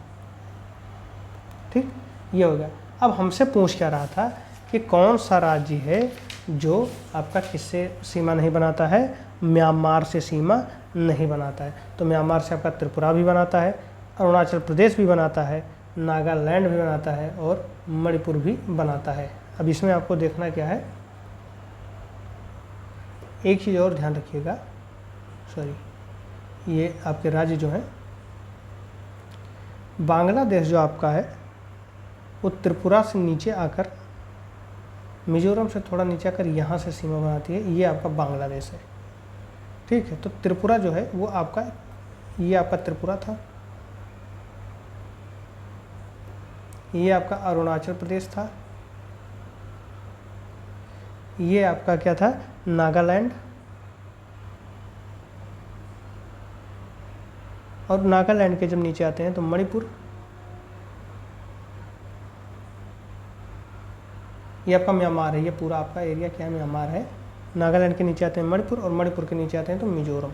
ठीक, ये हो गया। अब हमसे पूछ क्या रहा था कि कौन सा राज्य है जो आपका किससे सीमा नहीं बनाता है? म्यांमार से सीमा नहीं बनाता है। तो म्यांमार से आपका त्रिपुरा भी बनाता है, अरुणाचल प्रदेश भी बनाता है, नागालैंड भी बनाता है और मणिपुर भी बनाता है। अब इसमें आपको देखना क्या है, एक चीज़ और ध्यान रखिएगा, सॉरी, ये आपके राज्य जो हैं, बांग्लादेश जो आपका है वो त्रिपुरा से नीचे आकर, मिजोरम से थोड़ा नीचे आकर यहाँ से सीमा बनाती है, ये आपका बांग्लादेश है। ठीक है, तो त्रिपुरा जो है वो आपका, ये आपका त्रिपुरा था, ये आपका अरुणाचल प्रदेश था, ये आपका क्या था, नागालैंड, और नागालैंड के जब नीचे आते हैं तो मणिपुर, ये आपका म्यांमार है, ये पूरा आपका एरिया क्या है, म्यांमार है। नागालैंड के नीचे आते हैं मणिपुर, और मणिपुर के नीचे आते हैं तो मिजोरम।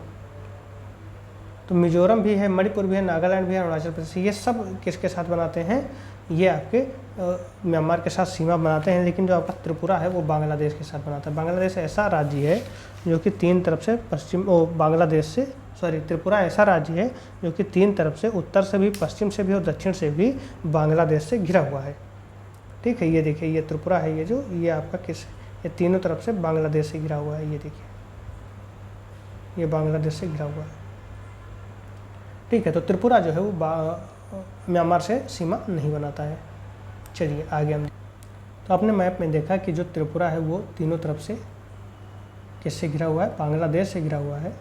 तो मिजोरम भी है, मणिपुर भी है, नागालैंड भी है, अरुणाचल प्रदेश, ये सब किसके साथ बनाते हैं, ये आपके म्यांमार के साथ सीमा बनाते हैं। लेकिन जो आपका त्रिपुरा है वो बांग्लादेश के साथ बनाता है। बांग्लादेश ऐसा राज्य है जो कि 3 तरफ से त्रिपुरा ऐसा राज्य है जो कि 3 तरफ से, उत्तर से भी, पश्चिम से भी और दक्षिण से भी बांग्लादेश से घिरा हुआ है। ठीक है, ये देखिए, ये त्रिपुरा है, ये आपका ये तीनों तरफ से बांग्लादेश से घिरा हुआ है। ये देखिए, ये बांग्लादेश से घिरा हुआ है। ठीक है, तो त्रिपुरा जो है वो म्यांमार से सीमा नहीं बनाता है। चलिए आगे हम, तो आपने मैप में देखा कि जो त्रिपुरा है वो तीनों तरफ से किससे घिरा हुआ है, बांग्लादेश से घिरा हुआ है।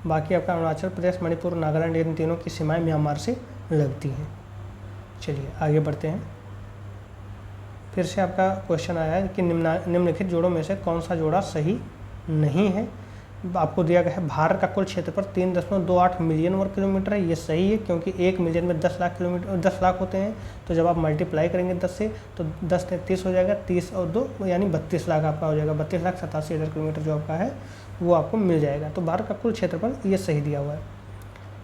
बाकी आपका अरुणाचल प्रदेश, मणिपुर, नागालैंड, इन तीनों की सीमाएं म्यांमार से लगती हैं। चलिए आगे बढ़ते हैं। फिर से आपका क्वेश्चन आया है कि निम्नलिखित जोड़ों में से कौन सा जोड़ा सही नहीं है। आपको दिया गया है भारत का कुल क्षेत्रफल 3.28 मिलियन वर्ग किलोमीटर है। ये सही है, क्योंकि 1 मिलियन में 10 लाख किलोमीटर, 10 लाख होते हैं। तो जब आप मल्टीप्लाई करेंगे 10 से तो 10 से 30 हो जाएगा, 30 और 2 यानी 32 लाख आपका हो जाएगा। 32,87,000 किलोमीटर जो आपका है वो आपको मिल जाएगा। तो भारत का कुल क्षेत्रफल ये सही दिया हुआ है।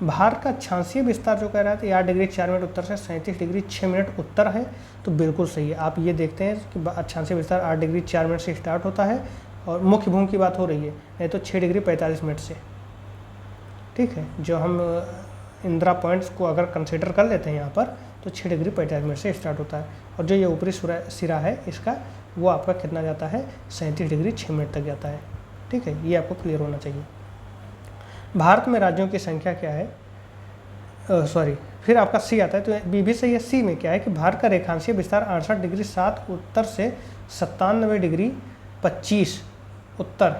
भारत का अक्षांशीय विस्तार जो कह रहा है तो 8 डिग्री 4 मिनट उत्तर से 37 डिग्री 6 मिनट उत्तर है। तो बिल्कुल सही है। आप ये देखते हैं कि अक्षांशीय विस्तार 8 डिग्री 4 मिनट से स्टार्ट होता है, और मुख्य भूमि की बात हो रही है, नहीं तो 6 डिग्री 45 मिनट से। ठीक है, जो हम इंदिरा पॉइंट्स को अगर कंसिडर कर लेते हैं यहाँ पर, तो 6 डिग्री 45 मिनट से स्टार्ट होता है। और जो ये ऊपरी सिरा है इसका, वो आपका कितना जाता है, 37 डिग्री 6 मिनट तक जाता है। ठीक है, ये आपको क्लियर होना चाहिए। भारत में राज्यों की संख्या क्या है, फिर आपका सी आता है, तो बी भी सही है। सी में क्या है कि भारत का रेखांशीय विस्तार 68 डिग्री 7 उत्तर से 97 डिग्री 25 उत्तर।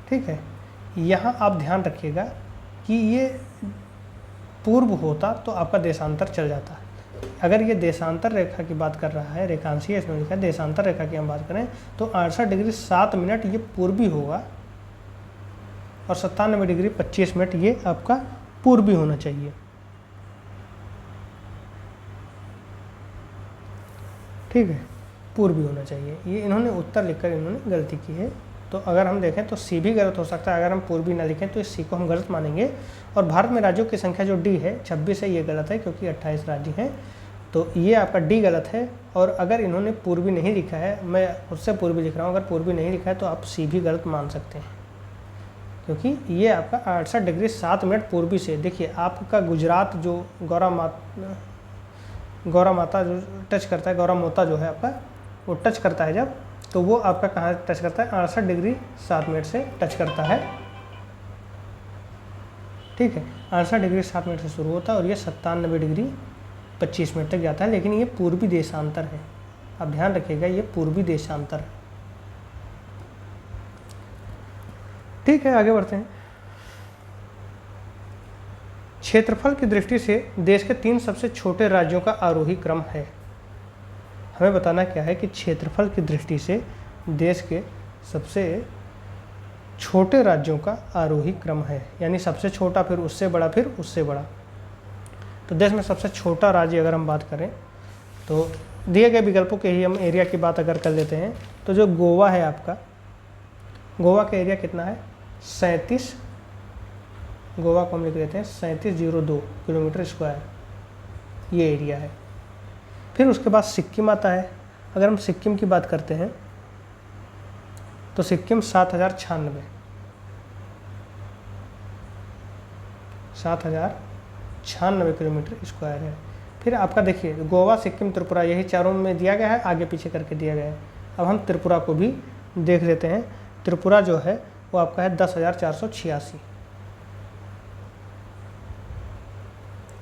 ठीक है, यहाँ आप ध्यान रखिएगा कि ये पूर्व होता तो आपका देशांतर चल जाता है। अगर ये देशांतर रेखा की बात कर रहा है, रेखांशीय इसमें लिखा है, देशांतर रेखा की हम बात करें तो 68 डिग्री 7 मिनट ये पूर्वी होगा, और 97 डिग्री 25 मिनट ये आपका पूर्वी होना चाहिए। ठीक है, पूर्वी होना चाहिए। ये इन्होंने उत्तर लिखकर इन्होंने गलती की है। तो अगर हम देखें तो सी भी गलत हो सकता है। अगर हम पूर्वी ना लिखें तो इस सी को हम गलत मानेंगे। और भारत में राज्यों की संख्या जो डी है 26 है, ये गलत है, क्योंकि 28 राज्य हैं। तो ये आपका डी गलत है। और अगर इन्होंने पूर्वी नहीं लिखा है, मैं उससे पूर्वी लिख रहा हूँ, अगर पूर्वी नहीं लिखा है तो आप सी भी गलत मान सकते हैं, क्योंकि ये आपका 68 डिग्री 7 मिनट पूर्वी से। देखिए, आपका गुजरात जो गौरा माता जो टच करता है, गौरा मोता जो है आपका, वो टच करता है जब, तो वो आपका कहाँ टच करता है, 68 डिग्री 7 मिनट से टच करता है। ठीक है, 68 डिग्री 7 मिनट से शुरू होता है और ये 97 डिग्री 25 मिनट तक जाता है। लेकिन ये पूर्वी देशांतर है, आप ध्यान रखिएगा, ये पूर्वी देशांतर है। ठीक है, आगे बढ़ते हैं। क्षेत्रफल की दृष्टि से देश के 3 सबसे छोटे राज्यों का आरोही क्रम है। हमें बताना क्या है कि क्षेत्रफल की दृष्टि से देश के सबसे छोटे राज्यों का आरोही क्रम है, यानी सबसे छोटा, फिर उससे बड़ा, फिर उससे बड़ा। तो देश में सबसे छोटा राज्य अगर हम बात करें तो दिए गए विकल्पों के ही हम एरिया की बात अगर कर लेते हैं, तो जो गोवा है आपका, गोवा का एरिया कितना है, 37, गोवा को हम लिख देते हैं 3702 किलोमीटर स्क्वायर, ये एरिया है। फिर उसके बाद सिक्किम आता है। अगर हम सिक्किम की बात करते हैं तो सिक्किम 7096 किलोमीटर स्क्वायर है। फिर आपका देखिए, गोवा, सिक्किम, त्रिपुरा, यही चारों में दिया गया है, आगे पीछे करके दिया गया है। अब हम त्रिपुरा को भी देख लेते हैं। त्रिपुरा जो है वो आपका है 10,486।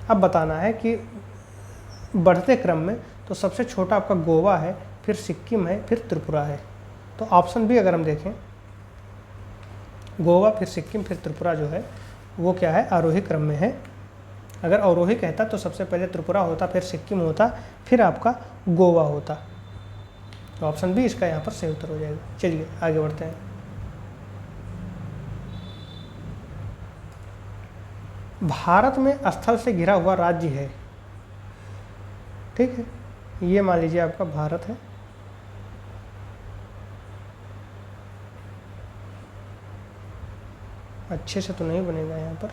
अब बताना है कि बढ़ते क्रम में तो सबसे छोटा आपका गोवा है, फिर सिक्किम है, फिर त्रिपुरा है। तो ऑप्शन भी अगर हम देखें, गोवा, फिर सिक्किम, फिर त्रिपुरा जो है वो क्या है, आरोही क्रम में है। अगर अवरोही कहता तो सबसे पहले त्रिपुरा होता, फिर सिक्किम होता, फिर आपका गोवा होता। तो ऑप्शन बी इसका यहाँ पर सही उत्तर हो जाएगा। चलिए आगे बढ़ते हैं। भारत में स्थल से घिरा हुआ राज्य है, ठीक है, ये मान लीजिए आपका भारत है। अच्छे से तो नहीं बनेगा यहाँ पर,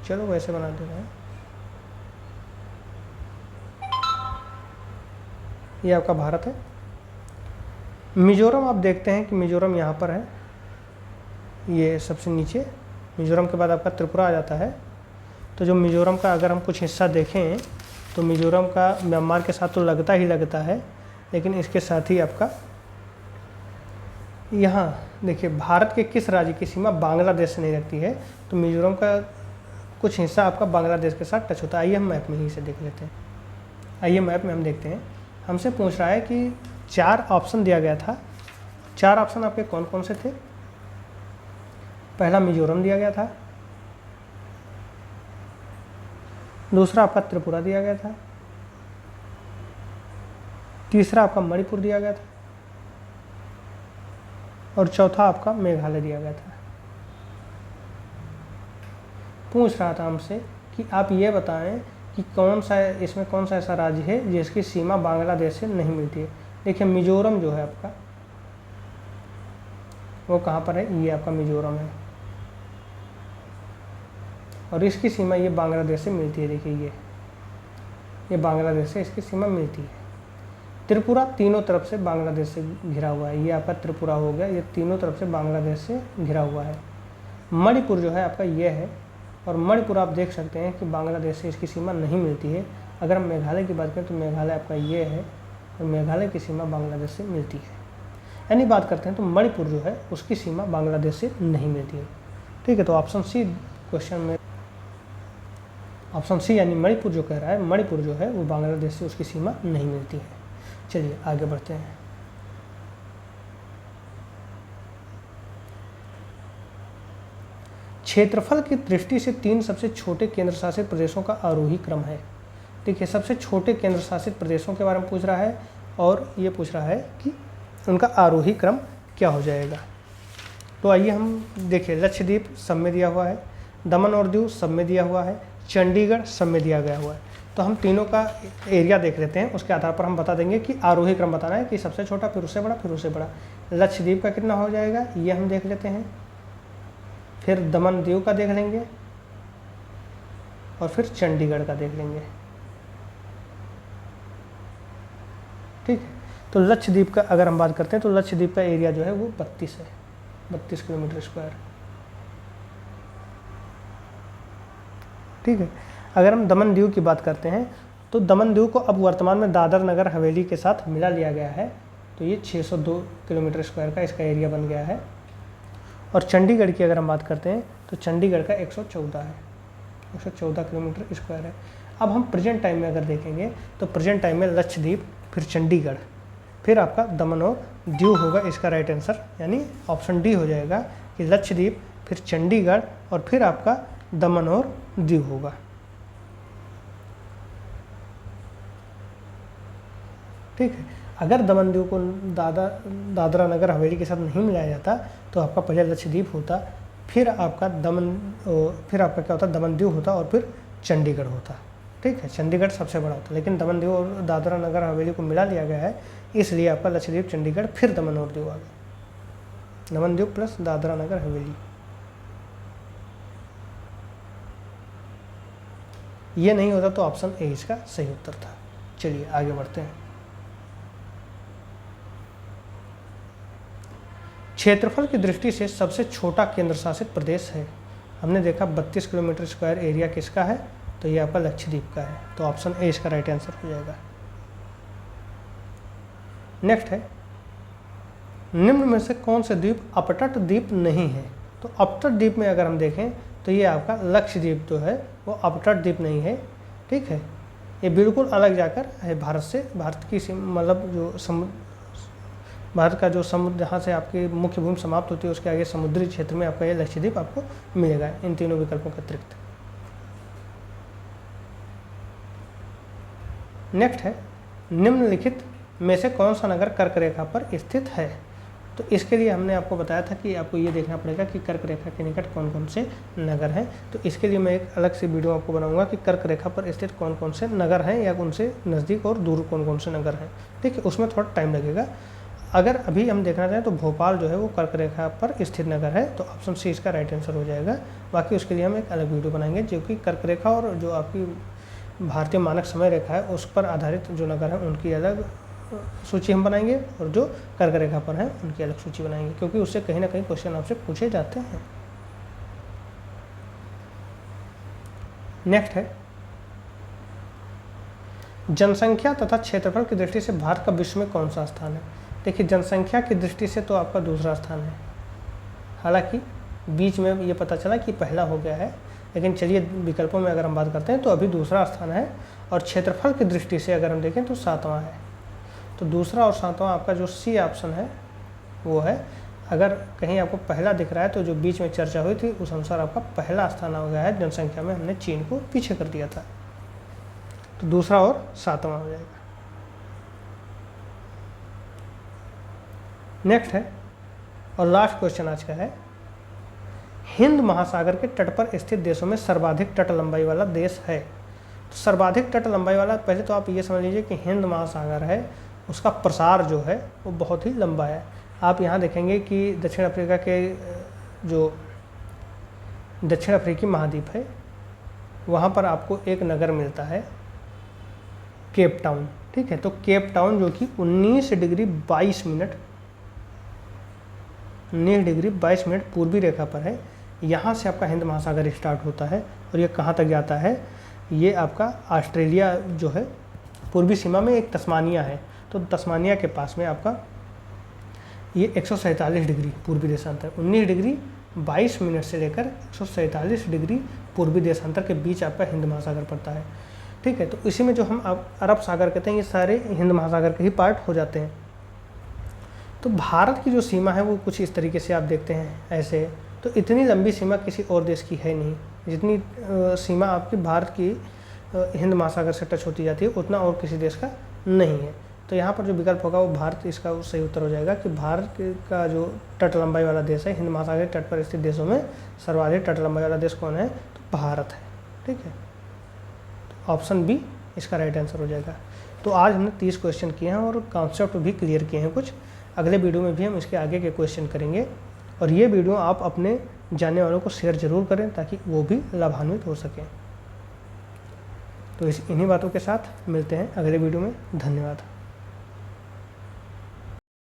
चलो वैसे बना दे रहे हैं। ये आपका भारत है। मिजोरम आप देखते हैं कि मिजोरम यहाँ पर है, ये सबसे नीचे। मिजोरम के बाद आपका त्रिपुरा आ जाता है। तो जो मिजोरम का अगर हम कुछ हिस्सा देखें तो मिजोरम का म्यांमार के साथ तो लगता ही लगता है, लेकिन इसके साथ ही आपका यहाँ देखिए भारत के किस राज्य की सीमा बांग्लादेश से नहीं लगती है, तो मिजोरम का कुछ हिस्सा आपका बांग्लादेश के साथ टच होता है। आइए हम मैप में ही इसे देख लेते हैं। आइए मैप में हम देखते हैं। हमसे पूछ रहा है कि 4 ऑप्शन दिया गया था। 4 ऑप्शन आपके कौन कौन से थे? पहला मिजोरम दिया गया था, दूसरा आपका त्रिपुरा दिया गया था, तीसरा आपका मणिपुर दिया गया था, और चौथा आपका मेघालय दिया गया था। पूछ रहा था हमसे कि आप ये बताएं कि इसमें कौन सा ऐसा राज्य है जिसकी सीमा बांग्लादेश से नहीं मिलती है। देखिए मिजोरम जो है आपका, वो कहाँ पर है? ये आपका मिजोरम है, और इसकी सीमा ये बांग्लादेश से मिलती है। देखिए ये बांग्लादेश से इसकी सीमा मिलती है। त्रिपुरा तीनों तरफ से बांग्लादेश से घिरा हुआ है, ये आपका त्रिपुरा हो गया, ये तीनों तरफ से बांग्लादेश से घिरा हुआ है। मणिपुर जो है आपका ये है, और मणिपुर आप देख सकते हैं कि बांग्लादेश से इसकी सीमा नहीं मिलती है। अगर हम मेघालय की बात करें तो मेघालय आपका ये है, और मेघालय की सीमा बांग्लादेश से मिलती है। यानी बात करते हैं तो मणिपुर जो है उसकी सीमा बांग्लादेश से नहीं मिलती है। ठीक है, तो ऑप्शन सी क्वेश्चन में, ऑप्शन सी यानी मणिपुर जो कह रहा है, मणिपुर जो है वो बांग्लादेश से उसकी सीमा नहीं मिलती है। चलिए आगे बढ़ते हैं। क्षेत्रफल की दृष्टि से 3 सबसे छोटे केंद्र शासित प्रदेशों का आरोही क्रम है। देखिए सबसे छोटे केंद्र शासित प्रदेशों के बारे में पूछ रहा है, और ये पूछ रहा है कि उनका आरोही क्रम क्या हो जाएगा। तो आइए हम देखिए, लक्षद्वीप सब में दिया हुआ है, दमन और दीव सब में दिया हुआ है, चंडीगढ़ सब में दिया गया हुआ है। तो हम तीनों का एरिया देख लेते हैं, उसके आधार पर हम बता देंगे कि आरोही क्रम बताना है कि सबसे छोटा, फिर उससे बड़ा, फिर उससे बड़ा। लक्षद्वीप का कितना हो जाएगा ये हम देख लेते हैं, फिर दमन दीव का देख लेंगे, और फिर चंडीगढ़ का देख लेंगे। ठीक है, तो लक्षद्वीप का अगर हम बात करते हैं तो लक्षद्वीप का एरिया जो है वो 32 है, 32 किलोमीटर स्क्वायर। ठीक है, अगर हम दमन दीव की बात करते हैं तो दमन दीव को अब वर्तमान में दादर नगर हवेली के साथ मिला लिया गया है, तो ये 602 किलोमीटर स्क्वायर का इसका एरिया बन गया है। और चंडीगढ़ की अगर हम बात करते हैं तो चंडीगढ़ का 114 है, 114 किलोमीटर स्क्वायर है। अब हम प्रेजेंट टाइम में अगर देखेंगे तो प्रेजेंट टाइम में लक्षद्वीप, फिर चंडीगढ़, फिर आपका दमन और दीव होगा इसका राइट आंसर, यानी ऑप्शन डी हो जाएगा कि लक्षद्वीप, फिर चंडीगढ़, और फिर आपका दमन और दीव होगा। ठीक है, अगर दमन दीव को दादरा नगर हवेली के साथ नहीं मिलाया जाता तो आपका पहले लक्षद्वीप होता, फिर आपका फिर आपका क्या होता, दमन दीव होता, और फिर चंडीगढ़ होता। ठीक है, चंडीगढ़ सबसे बड़ा होता, लेकिन दमन दीव और दादरा नगर हवेली को मिला लिया गया है, इसलिए आपका लक्षद्वीप, चंडीगढ़, फिर दमन और दीव आ गया। दमन दीव प्लस दादरा नगर हवेली, ये नहीं होता तो ऑप्शन ए इसका सही उत्तर था। चलिए आगे बढ़ते हैं। क्षेत्रफल की दृष्टि से सबसे छोटा केंद्र शासित प्रदेश है। हमने देखा 32 किलोमीटर स्क्वायर एरिया किसका है, तो ये आपका लक्षद्वीप का है, तो ऑप्शन ए इसका राइट आंसर हो जाएगा। नेक्स्ट है, निम्न में से कौन से द्वीप अपतट द्वीप नहीं है? तो अपतट द्वीप में अगर हम देखें तो ये आपका लक्षद्वीप जो है वो अपतट द्वीप नहीं है। ठीक है, ये बिल्कुल अलग जाकर है भारत से, भारत की मतलब जो भारत का जो समुद्र, जहाँ से आपकी मुख्य भूमि समाप्त होती है उसके आगे समुद्री क्षेत्र में आपका ये लक्षद्वीप आपको मिलेगा इन तीनों विकल्पों के अतिरिक्त। नेक्स्ट है, निम्नलिखित में से कौन सा नगर कर्क रेखा पर स्थित है। तो इसके लिए हमने आपको बताया था कि आपको ये देखना पड़ेगा कि कर्क रेखा के निकट कौन कौन से नगर हैं। तो इसके लिए मैं एक अलग से वीडियो आपको बनाऊंगा कि कर्क रेखा पर स्थित कौन कौन से नगर हैं या उनसे नज़दीक और दूर कौन कौन से नगर हैं। ठीक है, उसमें थोड़ा टाइम लगेगा। अगर अभी हम देखना चाहें तो भोपाल जो है वो कर्क रेखा पर स्थित नगर है, तो ऑप्शन सी इसका राइट आंसर हो जाएगा। बाकी उसके लिए हम एक अलग वीडियो बनाएंगे जो कि कर्क रेखा और जो आपकी भारतीय मानक समय रेखा है उस पर आधारित जो नगर हैं उनकी अलग सूची हम बनाएंगे और जो कर्क रेखा पर हैं उनकी अलग सूची बनाएंगे, क्योंकि उससे कहीं ना कहीं क्वेश्चन आपसे पूछे जाते हैं। नेक्स्ट है, जनसंख्या तथा क्षेत्रफल की दृष्टि से भारत का विश्व में कौन सा स्थान है। देखिए, जनसंख्या की दृष्टि से तो आपका दूसरा स्थान है, हालांकि बीच में ये पता चला कि पहला हो गया है, लेकिन चलिए विकल्पों में अगर हम बात करते हैं तो अभी दूसरा स्थान है। और क्षेत्रफल की दृष्टि से अगर हम देखें तो 7वां है। तो दूसरा और 7वां आपका जो सी ऑप्शन है वो है। अगर कहीं आपको पहला दिख रहा है तो जो बीच में चर्चा हुई थी उस अनुसार आपका पहला स्थान हो गया है, जनसंख्या में हमने चीन को पीछे कर दिया था। तो दूसरा और 7वां हो जाएगा। नेक्स्ट है और लास्ट क्वेश्चन आज का है, हिंद महासागर के तट पर स्थित देशों में सर्वाधिक तट लंबाई वाला देश है। तो सर्वाधिक तट लंबाई वाला, पहले तो आप ये समझ लीजिए कि हिंद महासागर है, उसका प्रसार जो है वो बहुत ही लंबा है। आप यहाँ देखेंगे कि दक्षिण अफ्रीका के जो दक्षिण अफ्रीकी महाद्वीप है वहाँ पर आपको एक नगर मिलता है केप टाउन। ठीक है, तो केप टाउन जो कि 19 डिग्री 22 मिनट पूर्वी रेखा पर है। यहाँ से आपका हिंद महासागर स्टार्ट होता है और ये कहाँ तक जाता है, ये आपका ऑस्ट्रेलिया जो है पूर्वी सीमा में एक तस्मानिया है, तो तस्मानिया के पास में आपका ये 147 डिग्री पूर्वी देशांतर, 19 डिग्री 22 मिनट से लेकर 147 डिग्री पूर्वी देशांतर के बीच आपका हिंद महासागर पड़ता है। ठीक है, तो इसी में जो हम अरब सागर कहते हैं ये सारे हिंद महासागर के ही पार्ट हो जाते हैं। तो भारत की जो सीमा है वो कुछ इस तरीके से आप देखते हैं ऐसे, तो इतनी लंबी सीमा किसी और देश की है नहीं, जितनी सीमा आपकी भारत की हिंद महासागर से टच होती जाती है उतना और किसी देश का नहीं है। तो यहाँ पर जो विकल्प होगा वो भारत इसका सही उत्तर हो जाएगा कि भारत का जो तट लंबाई वाला देश है, हिंद महासागर के तट पर स्थित देशों में सर्वाधिक तट लंबाई वाला देश कौन है, तो भारत है। ठीक है, तो ऑप्शन बी इसका राइट आंसर हो जाएगा। तो आज हमने 30 क्वेश्चन किए हैं और कॉन्सेप्ट भी क्लियर किए हैं कुछ। अगले वीडियो में भी हम इसके आगे के क्वेश्चन करेंगे और ये वीडियो आप अपने जानने वालों को शेयर ज़रूर करें ताकि वो भी लाभान्वित हो सकें। तो इन्हीं बातों के साथ मिलते हैं अगले वीडियो में। धन्यवाद।